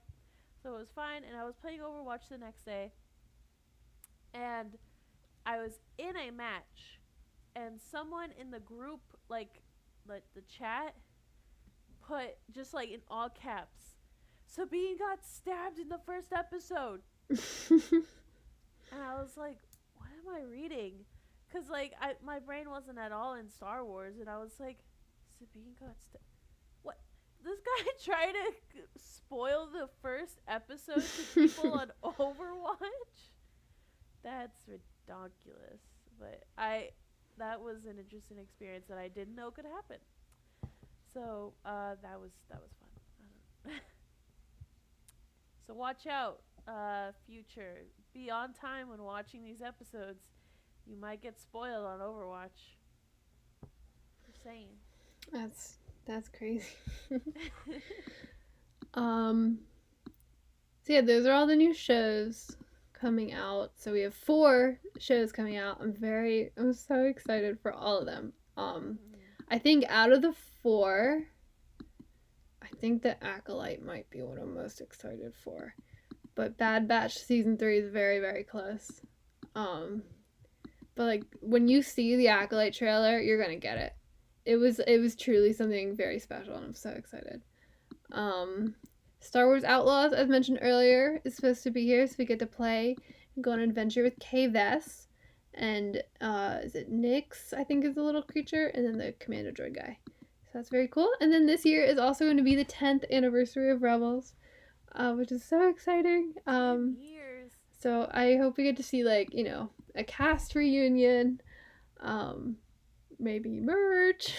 so it was fine. And I was playing Overwatch the next day, and I was in a match, and someone in the group, like the chat, put just like in all caps, Sabine got stabbed in the first episode. And I was like, what am I reading? Because like my brain wasn't at all in Star Wars, and I was like, Sabine got stabbed. What? This guy tried to spoil the first episode to people on Overwatch? That's ridiculous. But that was an interesting experience that I didn't know could happen. So that was fun. So watch out, future. Be on time when watching these episodes. You might get spoiled on Overwatch. Just saying. That's crazy. So yeah, those are all the new shows coming out. So we have 4 shows coming out. I'm so excited for all of them. I think out of the 4, I think the Acolyte might be what I'm most excited for. But Bad Batch season 3 is very, very close. But like when you see the Acolyte trailer, you're gonna get it. It was truly something very special, and I'm so excited. Star Wars Outlaws, as mentioned earlier, is supposed to be here, so we get to play and go on an adventure with Kay Vess. And is it Nyx, I think is the little creature, and then the commando droid guy. So that's very cool. And then this year is also going to be the 10th anniversary of Rebels, which is so exciting. 10 years. So I hope we get to see like, a cast reunion, maybe merch,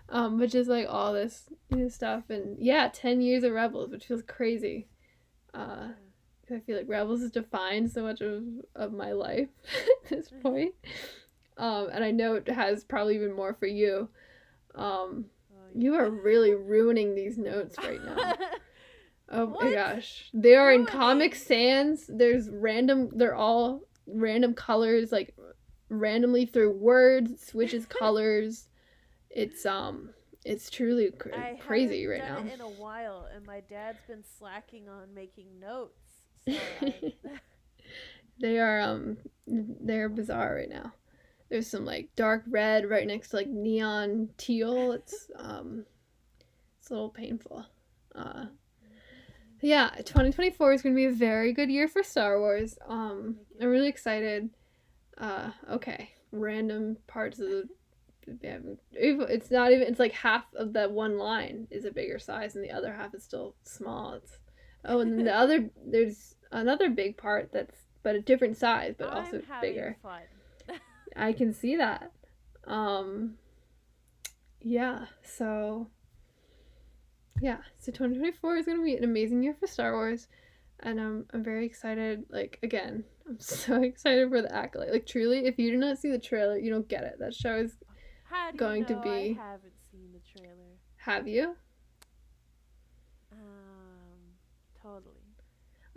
but just like all this stuff. And yeah, 10 years of Rebels, which feels crazy. I feel like Rebels has defined so much of my life at this point. And I know it has probably even more for you. You are really ruining these notes right now. Oh What? my gosh. They are in Ruining? Comic Sans. They're all random colors, like randomly through words, switches colors. It's truly crazy right now. I haven't done it in a while, and my dad's been slacking on making notes. So they're bizarre right now. There's some like dark red right next to like neon teal. It's a little painful. Yeah, 2024 is going to be a very good year for Star Wars. I'm really excited. Okay, random parts of the It's not even. It's like half of the one line is a bigger size, and the other half is still small. And then the other there's another big part but a different size, but also bigger. Fun. I can see that. Yeah. So 2024 is gonna be an amazing year for Star Wars, and I'm very excited. Like, again, I'm so excited for the Acolyte. Like, truly, if you do not see the trailer, you don't get it. That show is How do going you know to be. I haven't seen the trailer. Have you? Totally.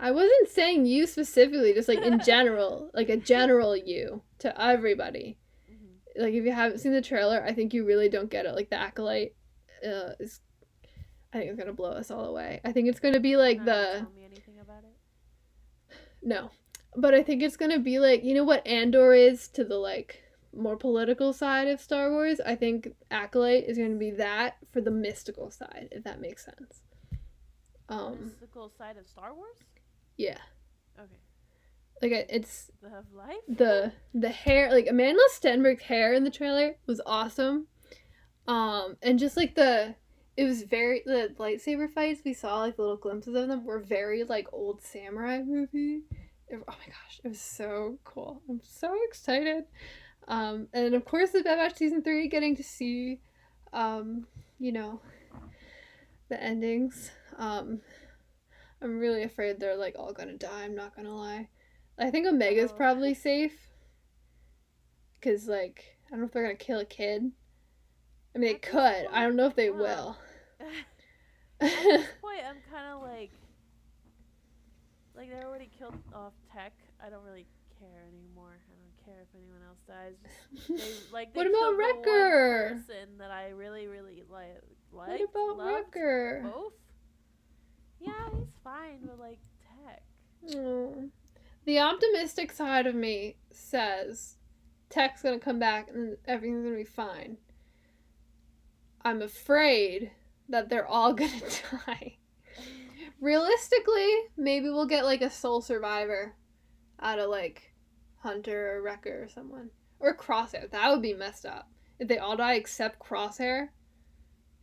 I wasn't saying you specifically, just like in general, like a general you to everybody. Mm-hmm. Like, if you haven't seen the trailer, I think you really don't get it. Like, the Acolyte is, I think it's gonna blow us all away. I think it's gonna be like Tell me anything about it. No, but I think it's gonna be like, you know what Andor is to the like more political side of Star Wars. I think Acolyte is gonna be that for the mystical side, if that makes sense. Mystical side of Star Wars? Yeah. Okay. Like, it's the the hair, like Amanda Stenberg's hair in the trailer was awesome. And just like the lightsaber fights we saw, like little glimpses of them, were very like old samurai movie. Oh my gosh, it was so cool. I'm so excited. And of course the Bad Batch season 3, getting to see, you know, the endings. I'm really afraid they're like all gonna die. I'm not gonna lie. I think Omega's probably safe. Cause like, I don't know if they're gonna kill a kid. I mean, they could. I don't know if they will. At this point, I'm kind of like they already killed off Tech. I don't really care anymore. I don't care if anyone else dies. They what about Wrecker? One person that I really, really liked. What about Wrecker? Both. Yeah, he's fine, but like Tech. Oh. The optimistic side of me says Tech's gonna come back and everything's gonna be fine. I'm afraid that they're all gonna die. Realistically, maybe we'll get like a sole survivor out of like Hunter or Wrecker or someone. Or Crosshair. That would be messed up. If they all die except Crosshair.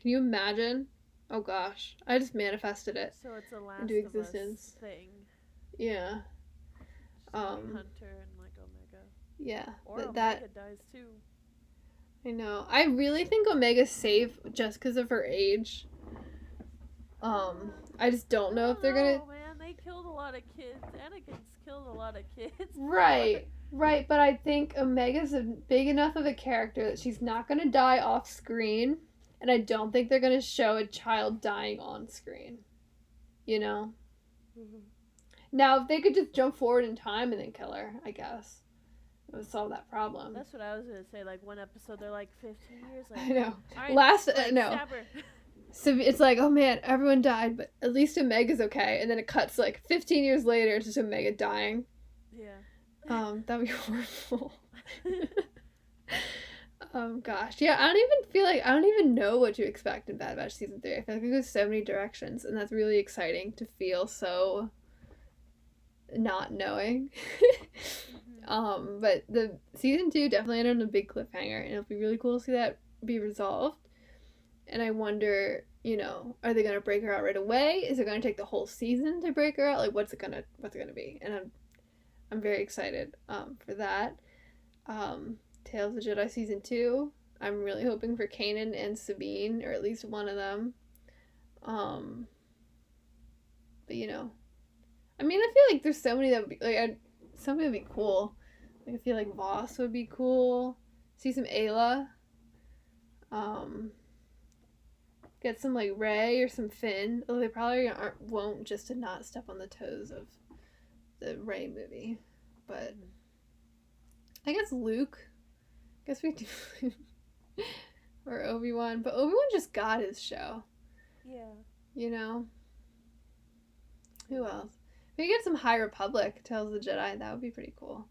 Can you imagine? Oh gosh. I just manifested it. So it's a Last into existence of Us thing. Yeah. Hunter and like Omega. Yeah. Or Omega dies too. I know. I really think Omega's safe just because of her age. I just don't know if they're gonna. Oh man, they killed a lot of kids. Anakin's killed a lot of kids. Right, but I think Omega's a big enough of a character that she's not gonna die off screen, and I don't think they're gonna show a child dying on screen. You know. Mm-hmm. Now, if they could just jump forward in time and then kill her, I guess it would solve that problem. That's what I was gonna say. Like one episode, they're like 15 years. Like, I know. Right, no. So it's like, oh man, everyone died, but at least Omega's okay. And then it cuts like 15 years later to Omega dying. Yeah. That'd be horrible. Gosh. Yeah, I don't even know what to expect in Bad Batch Season 3. I feel like it goes so many directions, and that's really exciting to feel so not knowing. But the Season 2 definitely ended on a big cliffhanger, and it'll be really cool to see that be resolved. And I wonder, are they gonna break her out right away? Is it gonna take the whole season to break her out? Like, what's it gonna be? And I'm very excited for that. Tales of the Jedi Season 2. I'm really hoping for Kanan and Sabine, or at least one of them. But I mean, I feel like there's so many that would be like, somebody would be cool. Like, I feel like Voss would be cool. See some Ayla. Get some like Rey or some Finn. Although they probably won't, just to not step on the toes of the Rey movie. But I guess Luke. I guess we do. Or Obi-Wan. But Obi-Wan just got his show. Yeah. Who else? Maybe get some High Republic Tales of the Jedi. That would be pretty cool.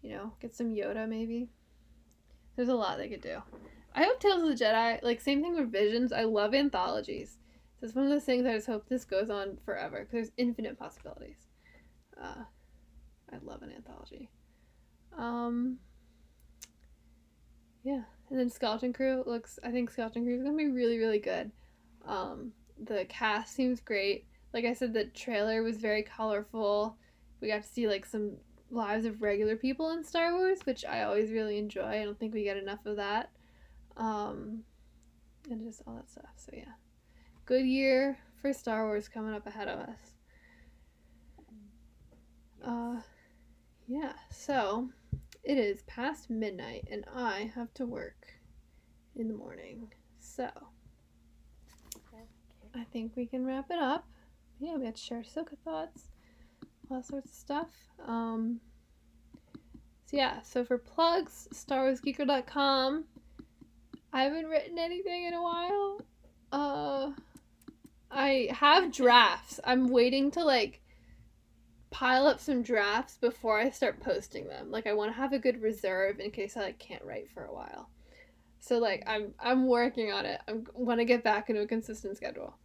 Get some Yoda maybe. There's a lot they could do. I hope Tales of the Jedi, like, same thing with Visions. I love anthologies. So it's one of those things I just hope this goes on forever, because there's infinite possibilities. I love an anthology. Yeah. And then Skeleton Crew I think Skeleton Crew is gonna be really, really good. The cast seems great. Like I said, the trailer was very colorful. We got to see like some lives of regular people in Star Wars, which I always really enjoy. I don't think we get enough of that. And just all that stuff. So yeah, good year for Star Wars coming up ahead of us. Yeah. So it is past midnight, and I have to work in the morning. So I think we can wrap it up. Yeah, we had to share Ahsoka thoughts, all sorts of stuff. So yeah, so for plugs, StarWarsGeeker.com. I haven't written anything in a while. I have drafts. I'm waiting to like pile up some drafts before I start posting them. Like I want to have a good reserve in case I like can't write for a while. So like I'm working on it. I want to get back into a consistent schedule.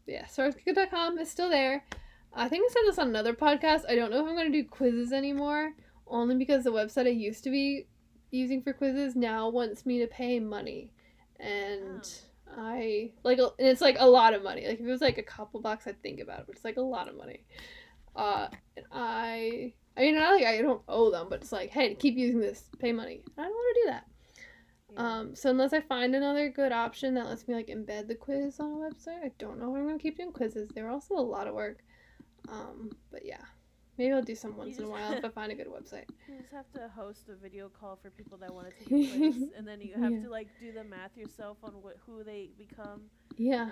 Yeah, StarWarsGeek.com is still there. I think I said this on another podcast. I don't know if I'm going to do quizzes anymore, only because the website I used to be using for quizzes now wants me to pay money. And I like, and it's like a lot of money. Like if it was like a couple bucks, I'd think about it, but it's like a lot of money. And I mean, not like I don't owe them, but it's like, hey, to keep using this, pay money. I don't want to do that. Yeah. So unless I find another good option that lets me like embed the quiz on a website, I don't know if I'm gonna keep doing quizzes. They're also a lot of work. But yeah, maybe I'll do some once in a while if I find a good website. You just have to host a video call for people that want to take a quiz, and then you have to like do the math yourself on who they become. Yeah.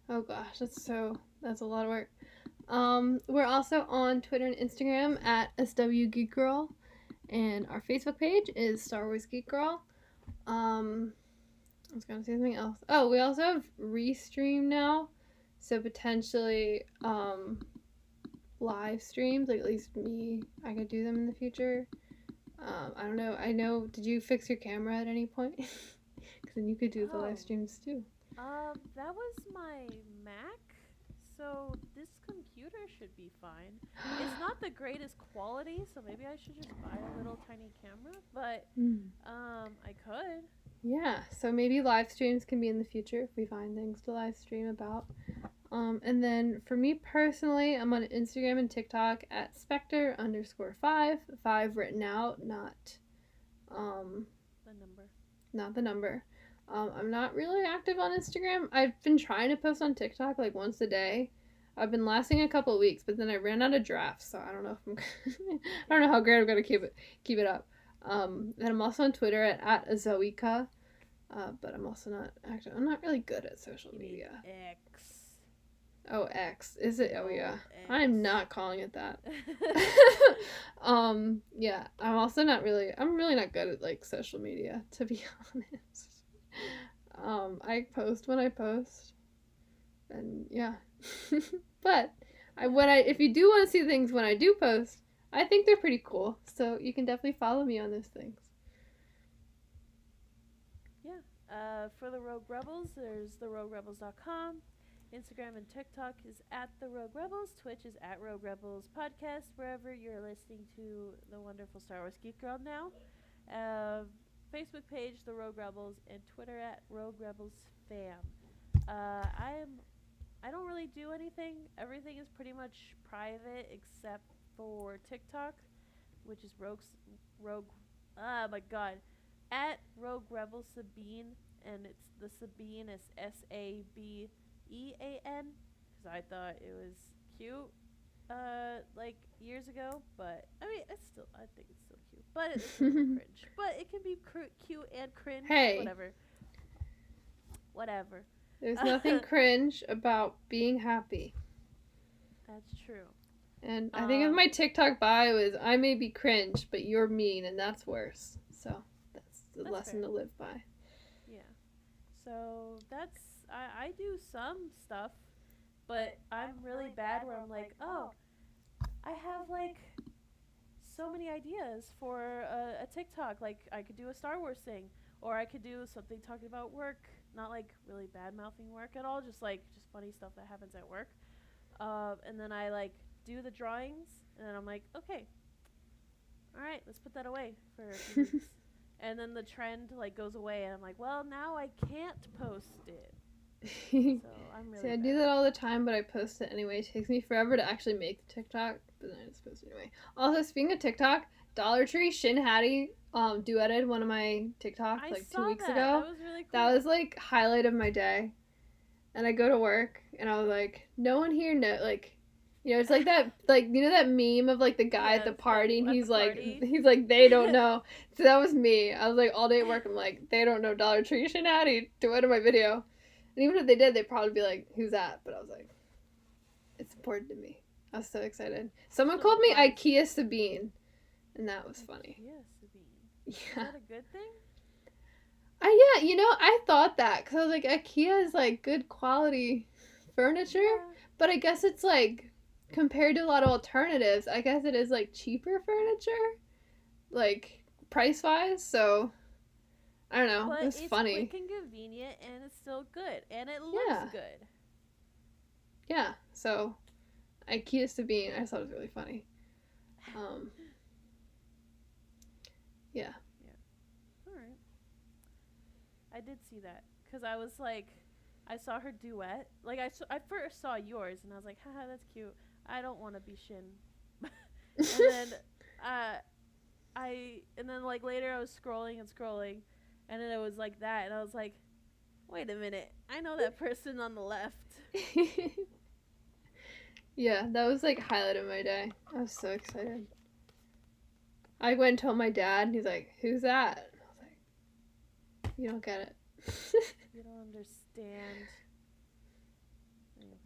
Oh gosh, that's a lot of work. We're also on Twitter and Instagram at SWGeekGirl, and our Facebook page is Star Wars Geek Girl. I was gonna say something else. Oh, we also have Restream now, so potentially live streams. Like at least me, I could do them in the future. I don't know. I know. Did you fix your camera at any point? Because then you could do the live streams too. That was my Mac, so this computer should be fine. It's not the greatest quality, so maybe I should just buy a little tiny camera, but I could. Yeah, so maybe live streams can be in the future if we find things to live stream about. And then for me personally, I'm on Instagram and TikTok at Spectre_5, 5 written out, not the number. I'm not really active on Instagram. I've been trying to post on TikTok like once a day. I've been lasting a couple of weeks, but then I ran out of drafts, so I don't know if I'm I don't know how great I'm gonna keep it up. And I'm also on Twitter at Zoeka, but I'm also not active. I'm not really good at social media. X. Oh, X. Is it? Oh, yeah. X. I'm not calling it that. Yeah. I'm really not good at, like, social media, to be honest. I post when I post. And, yeah. But, if you do want to see things when I do post, I think they're pretty cool. So, you can definitely follow me on those things. Yeah. For the Rogue Rebels, there's theroguerebels.com. Instagram and TikTok is at The Rogue Rebels. Twitch is at Rogue Rebels Podcast, wherever you're listening to the wonderful Star Wars Geek Girl now. Facebook page, The Rogue Rebels, and Twitter at Rogue Rebels Fam. I don't really do anything. Everything is pretty much private except for TikTok, which is at Rogue Rebel Sabine, and it's the Sabine is SABEAN, because I thought it was cute like years ago, but I mean I think it's still cute, but it's a little cringe, but it can be cute and cringe. Hey, whatever. There's nothing cringe about being happy. That's true. And I think if my TikTok bio is I may be cringe, but you're mean, and that's worse. So that's the lesson to live by. Yeah. So that's I do some stuff, but I'm really bad where I'm like, oh, I have like so many ideas for a TikTok. Like I could do a Star Wars thing, or I could do something talking about work, not like really bad mouthing work at all, just funny stuff that happens at work. And then I like do the drawings, and then I'm like, okay, all right, let's put that away for a few weeks. and then the trend like goes away, and I'm like, well, now I can't post it. So I'm really See, I bad. do that all the time, but I post it anyway. It takes me forever to actually make the TikTok, but then I just post it anyway. Also, speaking of TikTok, Dollar Tree Shin Hattie duetted one of my TikToks I like saw 2 weeks that. ago. That was really cool. That was like highlight of my day. And I go to work and I was like, no one here like, you know, it's like that, like, you know, that meme of like the guy at the party, and at he's the like, party. they don't know. So that was me. I was like, all day at work, I'm like, they don't know Dollar Tree Shin Hattie duetted my video. And even if they did, they'd probably be like, who's that? But I was like, it's important to me. I was so excited. Someone So called me fun. IKEA Sabine, and that was funny. Yes, Sabine. Is Yeah. that a good thing? Yeah, you know, I thought that because I was like, IKEA is like good quality furniture, Yeah. but I guess it's like compared to a lot of alternatives, I guess it is like cheaper furniture, like price wise. So I don't know. But It was it's funny. quick and convenient, and it's still good, and it Yeah. looks good. Yeah. So IKEA Sabine, I just thought it was really funny. Yeah. All right. I did see that because I was like, I saw her duet. Like I first saw yours, and I was like, haha, that's cute. I don't want to be Shin. And then, and then like later I was scrolling and scrolling, and then it was like that, and I was like, wait a minute, I know that person on the left. Yeah, that was like highlight of my day. I was so excited. I went and told my dad, and he's like, "Who's that?" And I was like, "You don't get it." You don't understand. Yeah.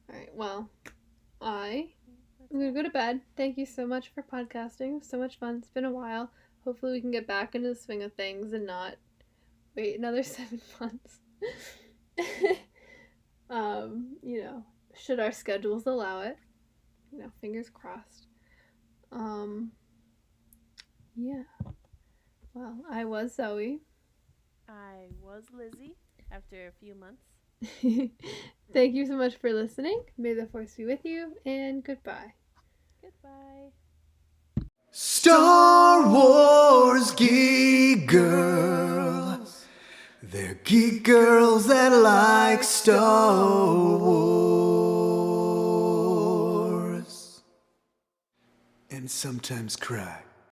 All right. Well, I'm gonna go to bed. Thank you so much for podcasting. It was so much fun. It's been a while. Hopefully, we can get back into the swing of things and not wait another 7 months. You know, should our schedules allow it. You know, fingers crossed. Yeah. Well, I was Zoe. I was Lizzy after a few months. Thank you so much for listening. May the force be with you, and goodbye. Goodbye. Star Wars Geek Girls. They're geek girls that like Star Wars. And sometimes cry.